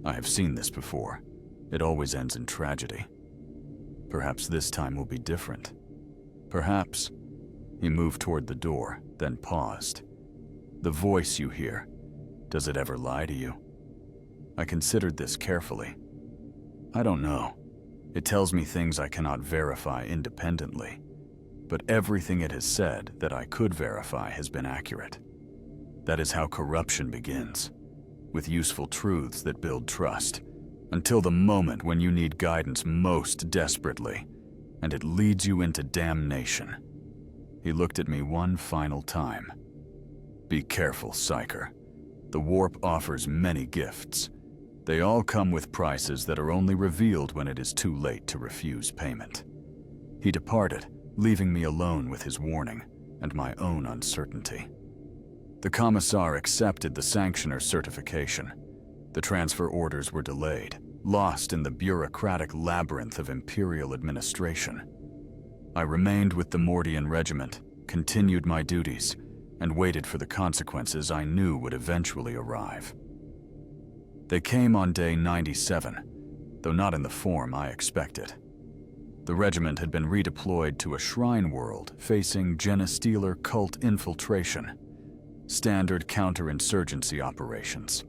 I have seen this before. It always ends in tragedy. Perhaps this time will be different. Perhaps. He moved toward the door, then paused. The voice you hear, does it ever lie to you? I considered this carefully. I don't know. It tells me things I cannot verify independently. But everything it has said that I could verify has been accurate. That is how corruption begins, with useful truths that build trust, until the moment when you need guidance most desperately, and it leads you into damnation. He looked at me one final time. Be careful, psyker. The warp offers many gifts. They all come with prices that are only revealed when it is too late to refuse payment. He departed, leaving me alone with his warning and my own uncertainty. The commissar accepted the sanctioner certification. The transfer orders were delayed, lost in the bureaucratic labyrinth of Imperial administration. I remained with the Mordian regiment, continued my duties, and waited for the consequences I knew would eventually arrive. They came on day 97, though not in the form I expected. The regiment had been redeployed to a shrine world facing Genestealer cult infiltration, standard counterinsurgency operations.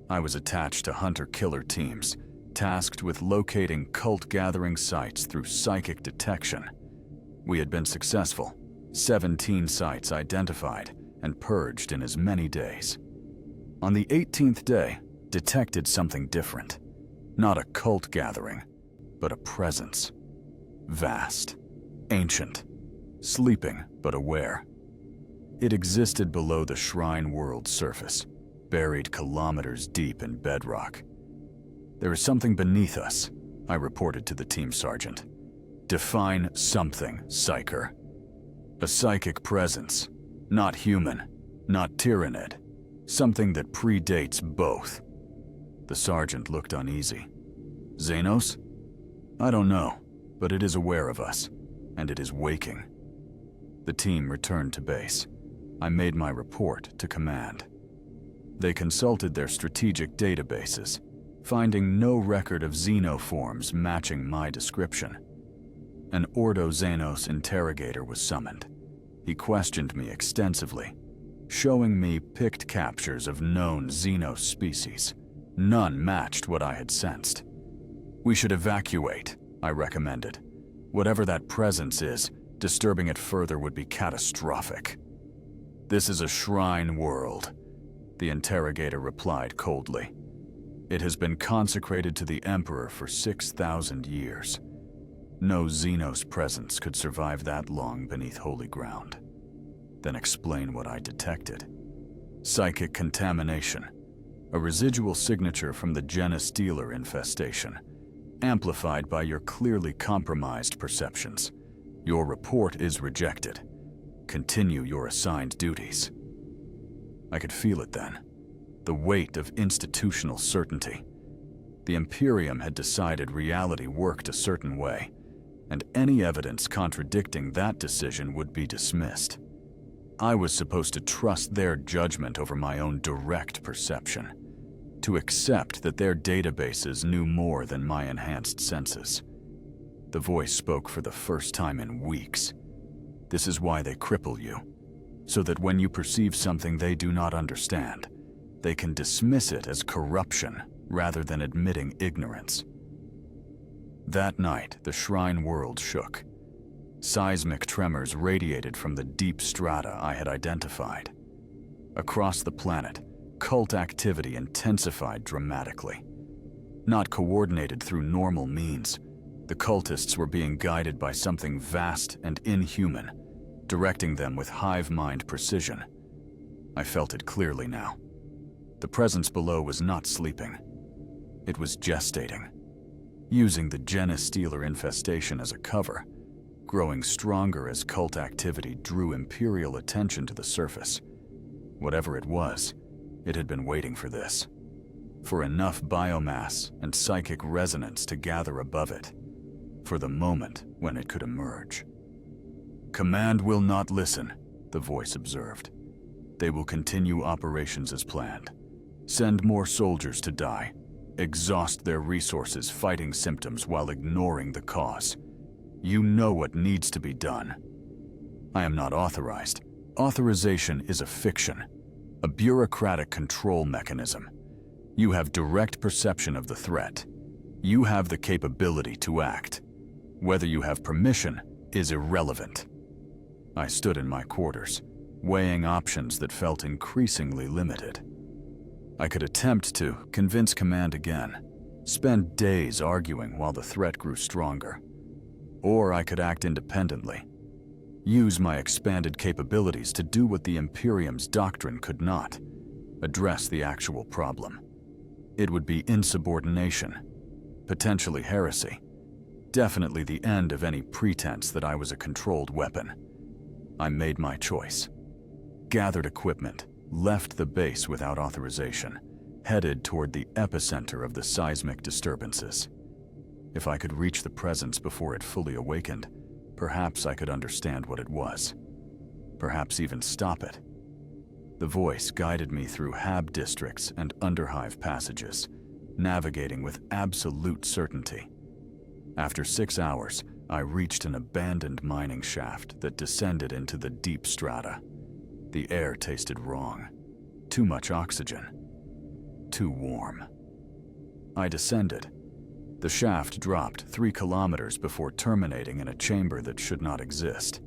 I was attached to hunter-killer teams, tasked with locating cult gathering sites through psychic detection. We had been successful, 17 sites identified and purged in as many days. On the 18th day, detected something different. Not a cult gathering, but a presence. Vast, ancient, sleeping but aware. It existed below the shrine world's surface, buried kilometers deep in bedrock. There is something beneath us, I reported to the team sergeant. Define something, psyker. A psychic presence, not human, not tyrannid, something that predates both. The sergeant looked uneasy. Xenos? I don't know, but it is aware of us, and it is waking. The team returned to base. I made my report to command. They consulted their strategic databases, finding no record of xenoforms matching my description. An Ordo Xenos interrogator was summoned. He questioned me extensively, showing me picked captures of known Xenos species. None matched what I had sensed. We should evacuate, I recommended. Whatever that presence is, disturbing it further would be catastrophic. This is a shrine world, the interrogator replied coldly. It has been consecrated to the Emperor for 6,000 years. No Xenos presence could survive that long beneath holy ground. Then explain what I detected. Psychic contamination, a residual signature from the Genestealer infestation, amplified by your clearly compromised perceptions. Your report is rejected. Continue your assigned duties. I could feel it then, the weight of institutional certainty. The Imperium had decided reality worked a certain way, and any evidence contradicting that decision would be dismissed. I was supposed to trust their judgment over my own direct perception, to accept that their databases knew more than my enhanced senses. The voice spoke for the first time in weeks. This is why they cripple you, so that when you perceive something they do not understand, they can dismiss it as corruption rather than admitting ignorance. That night, the shrine world shook. Seismic tremors radiated from the deep strata I had identified. Across the planet, cult activity intensified dramatically. Not coordinated through normal means, the cultists were being guided by something vast and inhuman, directing them with hive mind precision. I felt it clearly now. The presence below was not sleeping. It was gestating, using the Genestealer infestation as a cover, growing stronger as cult activity drew Imperial attention to the surface. Whatever it was, it had been waiting for this. for enough biomass and psychic resonance to gather above it, for the moment when it could emerge. "Command will not listen," the voice observed. "They will continue operations as planned. Send more soldiers to die. Exhaust their resources fighting symptoms while ignoring the cause. You know what needs to be done." I am not authorized. Authorization is a fiction, a bureaucratic control mechanism. You have direct perception of the threat. You have the capability to act. Whether you have permission is irrelevant. I stood in my quarters, weighing options that felt increasingly limited. I could attempt to convince command again, spend days arguing while the threat grew stronger. Or I could act independently, use my expanded capabilities to do what the Imperium's doctrine could not, address the actual problem. It would be insubordination, potentially heresy, definitely the end of any pretense that I was a controlled weapon. I made my choice, gathered equipment, left the base without authorization, headed toward the epicenter of the seismic disturbances. If I could reach the presence before it fully awakened, perhaps I could understand what it was. Perhaps even stop it. The voice guided me through Hab districts and underhive passages, navigating with absolute certainty. After 6 hours, I reached an abandoned mining shaft that descended into the deep strata. The air tasted wrong. Too much oxygen. Too warm. I descended. The shaft dropped 3 kilometers before terminating in a chamber that should not exist.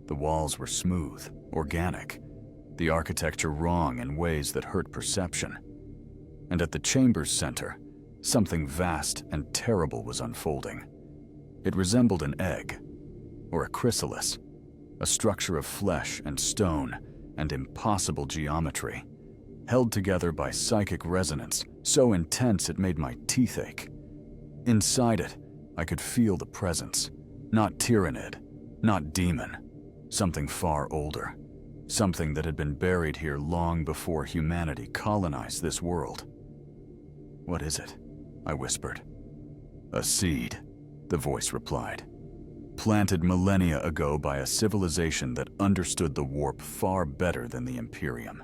The walls were smooth, organic, the architecture wrong in ways that hurt perception. And at the chamber's center, something vast and terrible was unfolding. It resembled an egg, or a chrysalis, a structure of flesh and stone and impossible geometry, held together by psychic resonance so intense it made my teeth ache. Inside it, I could feel the presence, not tyrannid, not demon, something far older, something that had been buried here long before humanity colonized this world. "What is it?" I whispered. "A seed," the voice replied. "Planted millennia ago by a civilization that understood the warp far better than the Imperium.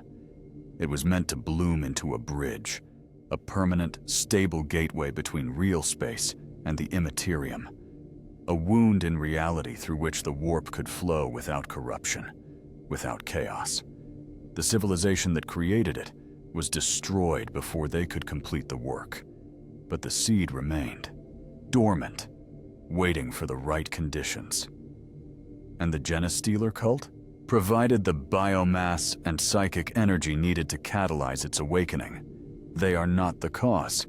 It was meant to bloom into a bridge, a permanent, stable gateway between real space and the immaterium, a wound in reality through which the warp could flow without corruption, without chaos. The civilization that created it was destroyed before they could complete the work. But the seed remained, dormant, waiting for the right conditions. And the Genestealer cult provided the biomass and psychic energy needed to catalyze its awakening. They are not the cause.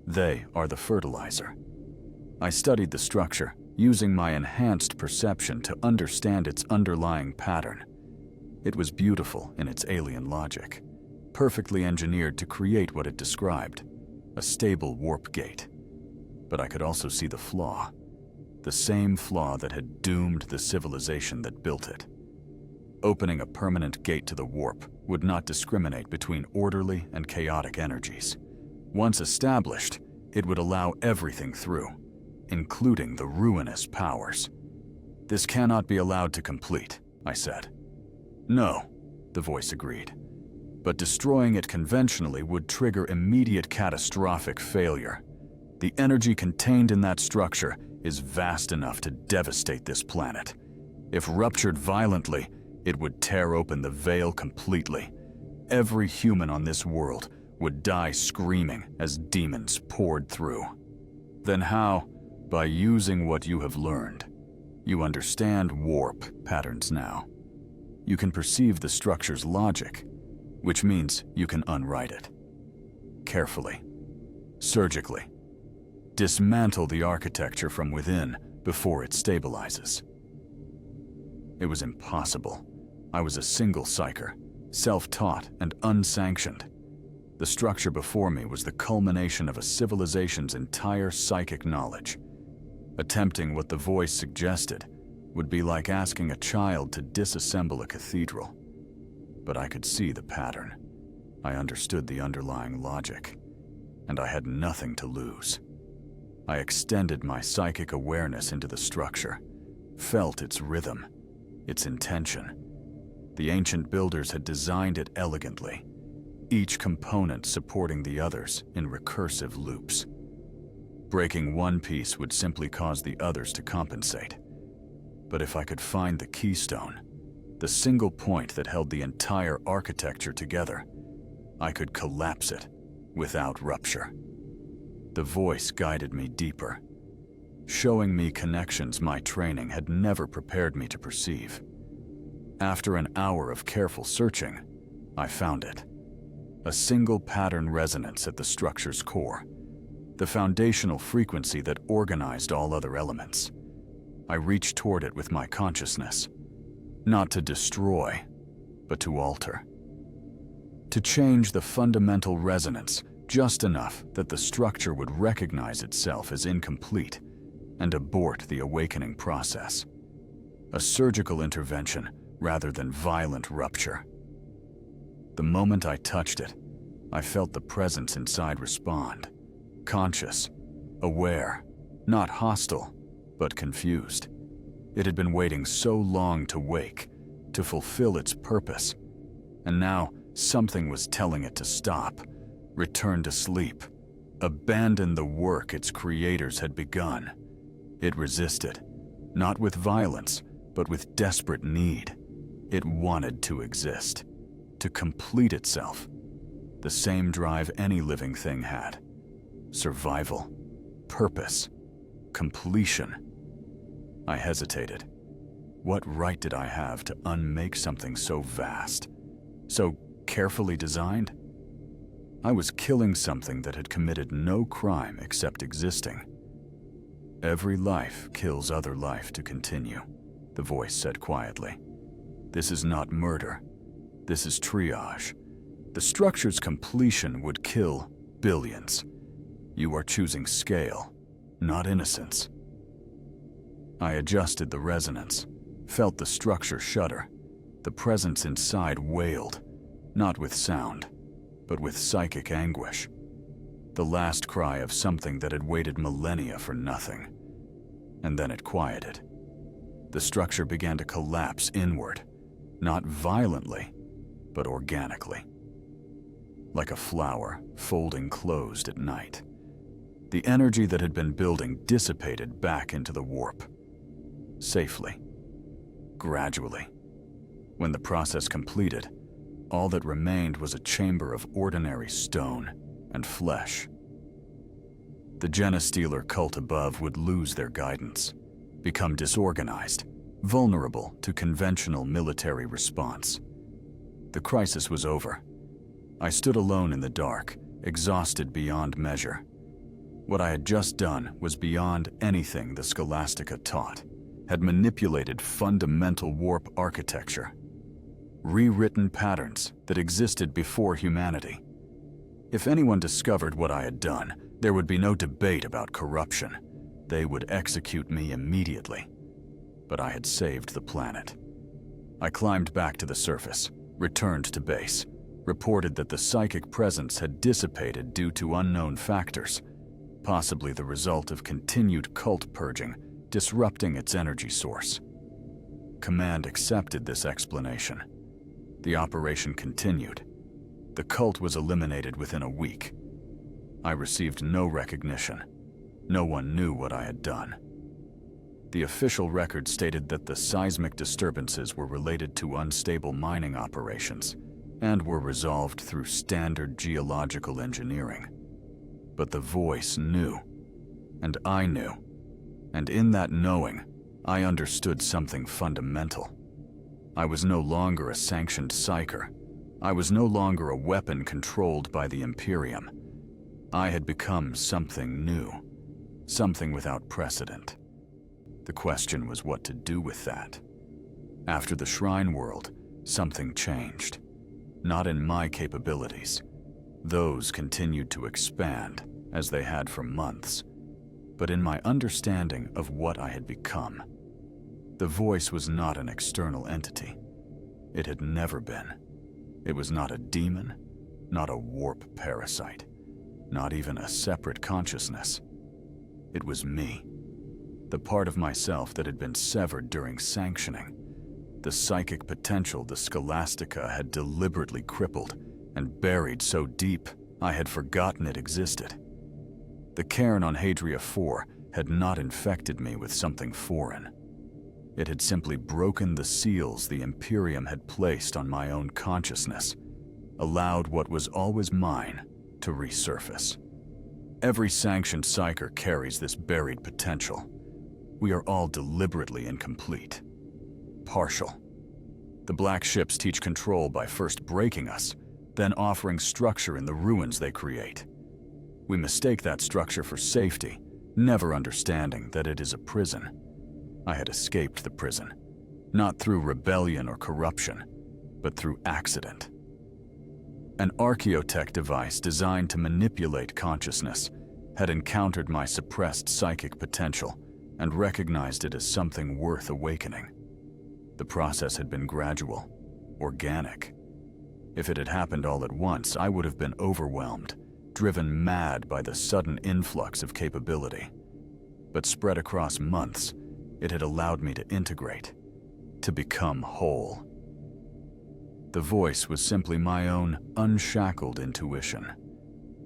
They are the fertilizer. I studied the structure, using my enhanced perception to understand its underlying pattern. It was beautiful in its alien logic, perfectly engineered to create what it described, a stable warp gate. But I could also see the flaw, the same flaw that had doomed the civilization that built it. Opening a permanent gate to the warp would not discriminate between orderly and chaotic energies. Once established, it would allow everything through, including the ruinous powers. "This cannot be allowed to complete," I said. "No," the voice agreed. "But destroying it conventionally would trigger immediate catastrophic failure. The energy contained in that structure is vast enough to devastate this planet. If ruptured violently, it would tear open the veil completely. Every human on this world would die screaming as demons poured through." "Then how?" "By using what you have learned. You understand warp patterns now. You can perceive the structure's logic, which means you can unwrite it. Carefully, surgically. Dismantle the architecture from within before it stabilizes." It was impossible. I was a single psyker, self-taught and unsanctioned. The structure before me was the culmination of a civilization's entire psychic knowledge. Attempting what the voice suggested would be like asking a child to disassemble a cathedral. But I could see the pattern. I understood the underlying logic. and I had nothing to lose. I extended my psychic awareness into the structure, felt its rhythm, its intention. The ancient builders had designed it elegantly, each component supporting the others in recursive loops. Breaking one piece would simply cause the others to compensate. But if I could find the keystone, the single point that held the entire architecture together, I could collapse it without rupture. The voice guided me deeper, showing me connections my training had never prepared me to perceive. After an hour of careful searching, I found it. A single pattern resonance at the structure's core, the foundational frequency that organized all other elements. I reached toward it with my consciousness, not to destroy, but to alter. To change the fundamental resonance just enough that the structure would recognize itself as incomplete and abort the awakening process. A surgical intervention rather than violent rupture. The moment I touched it, I felt the presence inside respond. Conscious, aware, not hostile, but confused. It had been waiting so long to wake, to fulfill its purpose, and now something was telling it to stop, return to sleep, abandon the work its creators had begun. It resisted, not with violence, but with desperate need. It wanted to exist, to complete itself, the same drive any living thing had. Survival, purpose, completion. I hesitated. What right did I have to unmake something so vast, so carefully designed? I was killing something that had committed no crime except existing. Every life kills other life to continue, the voice said quietly. This is not murder. This is triage. The structure's completion would kill billions. You are choosing scale, not innocence. I adjusted the resonance, felt the structure shudder. The presence inside wailed, not with sound, but with psychic anguish. The last cry of something that had waited millennia for nothing. And then it quieted. The structure began to collapse inward, not violently, but organically. Like a flower folding closed at night. The energy that had been building dissipated back into the warp. Safely. Gradually. When the process completed, all that remained was a chamber of ordinary stone and flesh. The Genestealer cult above would lose their guidance, become disorganized, vulnerable to conventional military response. The crisis was over. I stood alone in the dark, exhausted beyond measure. What I had just done was beyond anything the Scholastica taught, had manipulated fundamental warp architecture, rewritten patterns that existed before humanity. If anyone discovered what I had done, there would be no debate about corruption. They would execute me immediately. But I had saved the planet. I climbed back to the surface, returned to base, reported that the psychic presence had dissipated due to unknown factors, possibly the result of continued cult purging, disrupting its energy source. Command accepted this explanation. The operation continued. The cult was eliminated within a week. I received no recognition. No one knew what I had done. The official record stated that the seismic disturbances were related to unstable mining operations and were resolved through standard geological engineering. But the voice knew, and I knew, and in that knowing, I understood something fundamental. I was no longer a sanctioned psyker. I was no longer a weapon controlled by the Imperium. I had become something new, something without precedent. The question was what to do with that. After the Shrine World, something changed. Not in my capabilities. Those continued to expand, as they had for months, but in my understanding of what I had become. The voice was not an external entity. It had never been. It was not a demon, not a warp parasite. not even a separate consciousness. It was me, the part of myself that had been severed during sanctioning, the psychic potential the Scholastica had deliberately crippled and buried so deep I had forgotten it existed. The cairn on Hadria 4 had not infected me with something foreign. It had simply broken the seals the Imperium had placed on my own consciousness, allowed what was always mine to resurface. Every sanctioned psyker carries this buried potential. We are all deliberately incomplete, partial. The black ships teach control by first breaking us, then offering structure in the ruins they create. We mistake that structure for safety, never understanding that it is a prison. I had escaped the prison, not through rebellion or corruption, but through accident. An archaeotech device designed to manipulate consciousness had encountered my suppressed psychic potential and recognized it as something worth awakening. The process had been gradual, organic. If it had happened all at once, I would have been overwhelmed, driven mad by the sudden influx of capability. But spread across months, it had allowed me to integrate, to become whole. The voice was simply my own unshackled intuition,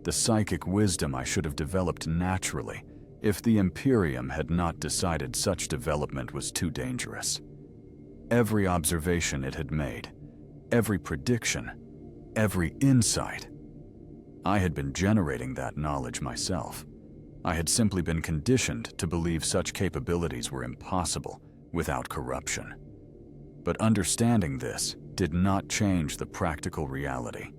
the psychic wisdom I should have developed naturally if the Imperium had not decided such development was too dangerous. Every observation it had made, every prediction, every insight, I had been generating that knowledge myself. I had simply been conditioned to believe such capabilities were impossible without corruption. But understanding this did not change the practical reality.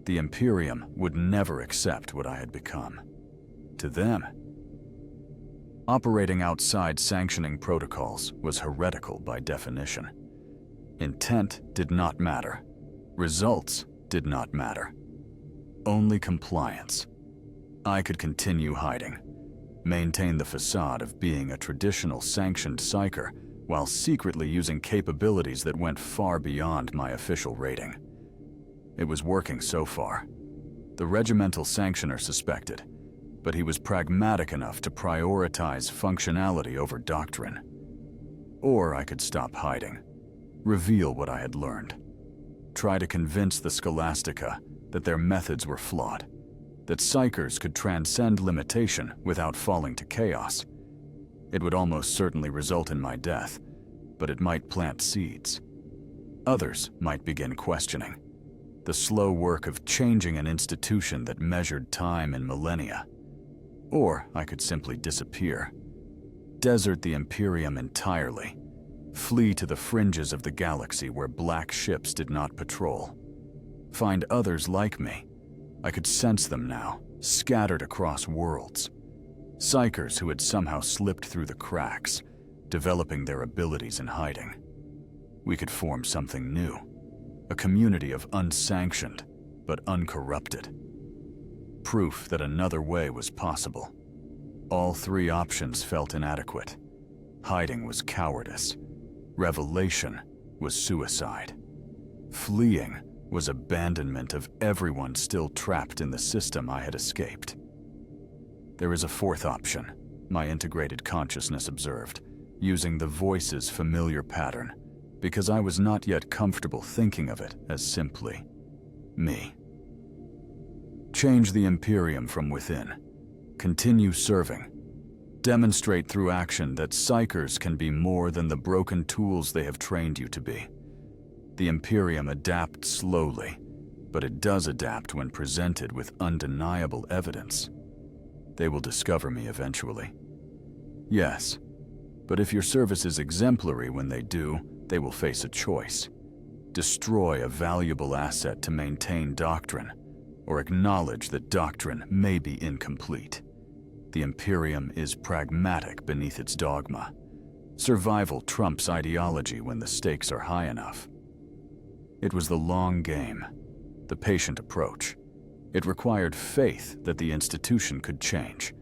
The Imperium would never accept what I had become. To them, operating outside sanctioning protocols was heretical by definition. Intent did not matter. Results did not matter. Only compliance. I could continue hiding, maintain the facade of being a traditional sanctioned psyker while secretly using capabilities that went far beyond my official rating. It was working so far. The regimental sanctioner suspected, but he was pragmatic enough to prioritize functionality over doctrine. Or I could stop hiding, reveal what I had learned, try to convince the Scholastica that their methods were flawed, that psykers could transcend limitation without falling to chaos. It would almost certainly result in my death, but it might plant seeds. Others might begin questioning the slow work of changing an institution that measured time in millennia. Or I could simply disappear, desert the Imperium entirely, flee to the fringes of the galaxy where black ships did not patrol. Find others like me. I could sense them now, scattered across worlds. Psykers who had somehow slipped through the cracks, developing their abilities in hiding. We could form something new, a community of unsanctioned but uncorrupted. Proof that another way was possible. All three options felt inadequate. Hiding was cowardice. Revelation was suicide. Fleeing was abandonment of everyone still trapped in the system I had escaped. There is a fourth option, my integrated consciousness observed, using the voice's familiar pattern, because I was not yet comfortable thinking of it as simply me. Change the Imperium from within. Continue serving. Demonstrate through action that psykers can be more than the broken tools they have trained you to be. The Imperium adapts slowly, but it does adapt when presented with undeniable evidence. They will discover me eventually. Yes, but if your service is exemplary when they do, they will face a choice. Destroy a valuable asset to maintain doctrine, or acknowledge that doctrine may be incomplete. The Imperium is pragmatic beneath its dogma. Survival trumps ideology when the stakes are high enough. It was the long game, the patient approach. It required faith that the institution could change,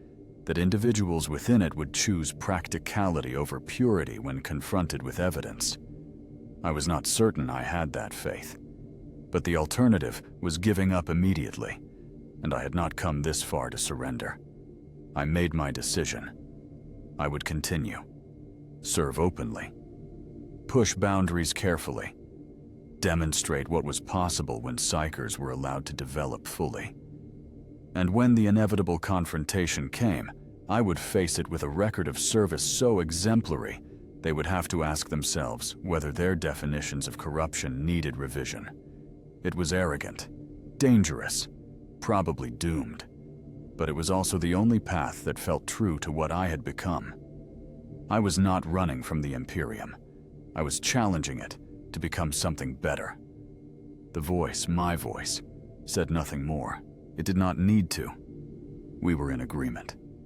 that individuals within it would choose practicality over purity when confronted with evidence. I was not certain I had that faith, but the alternative was giving up immediately, and I had not come this far to surrender. I made my decision. I would continue. Serve openly. Push boundaries carefully. Demonstrate what was possible when psykers were allowed to develop fully. And when the inevitable confrontation came, I would face it with a record of service so exemplary, they would have to ask themselves whether their definitions of corruption needed revision. It was arrogant, dangerous, probably doomed, but it was also the only path that felt true to what I had become. I was not running from the Imperium. I was challenging it to become something better. The voice, my voice, said nothing more. It did not need to. We were in agreement.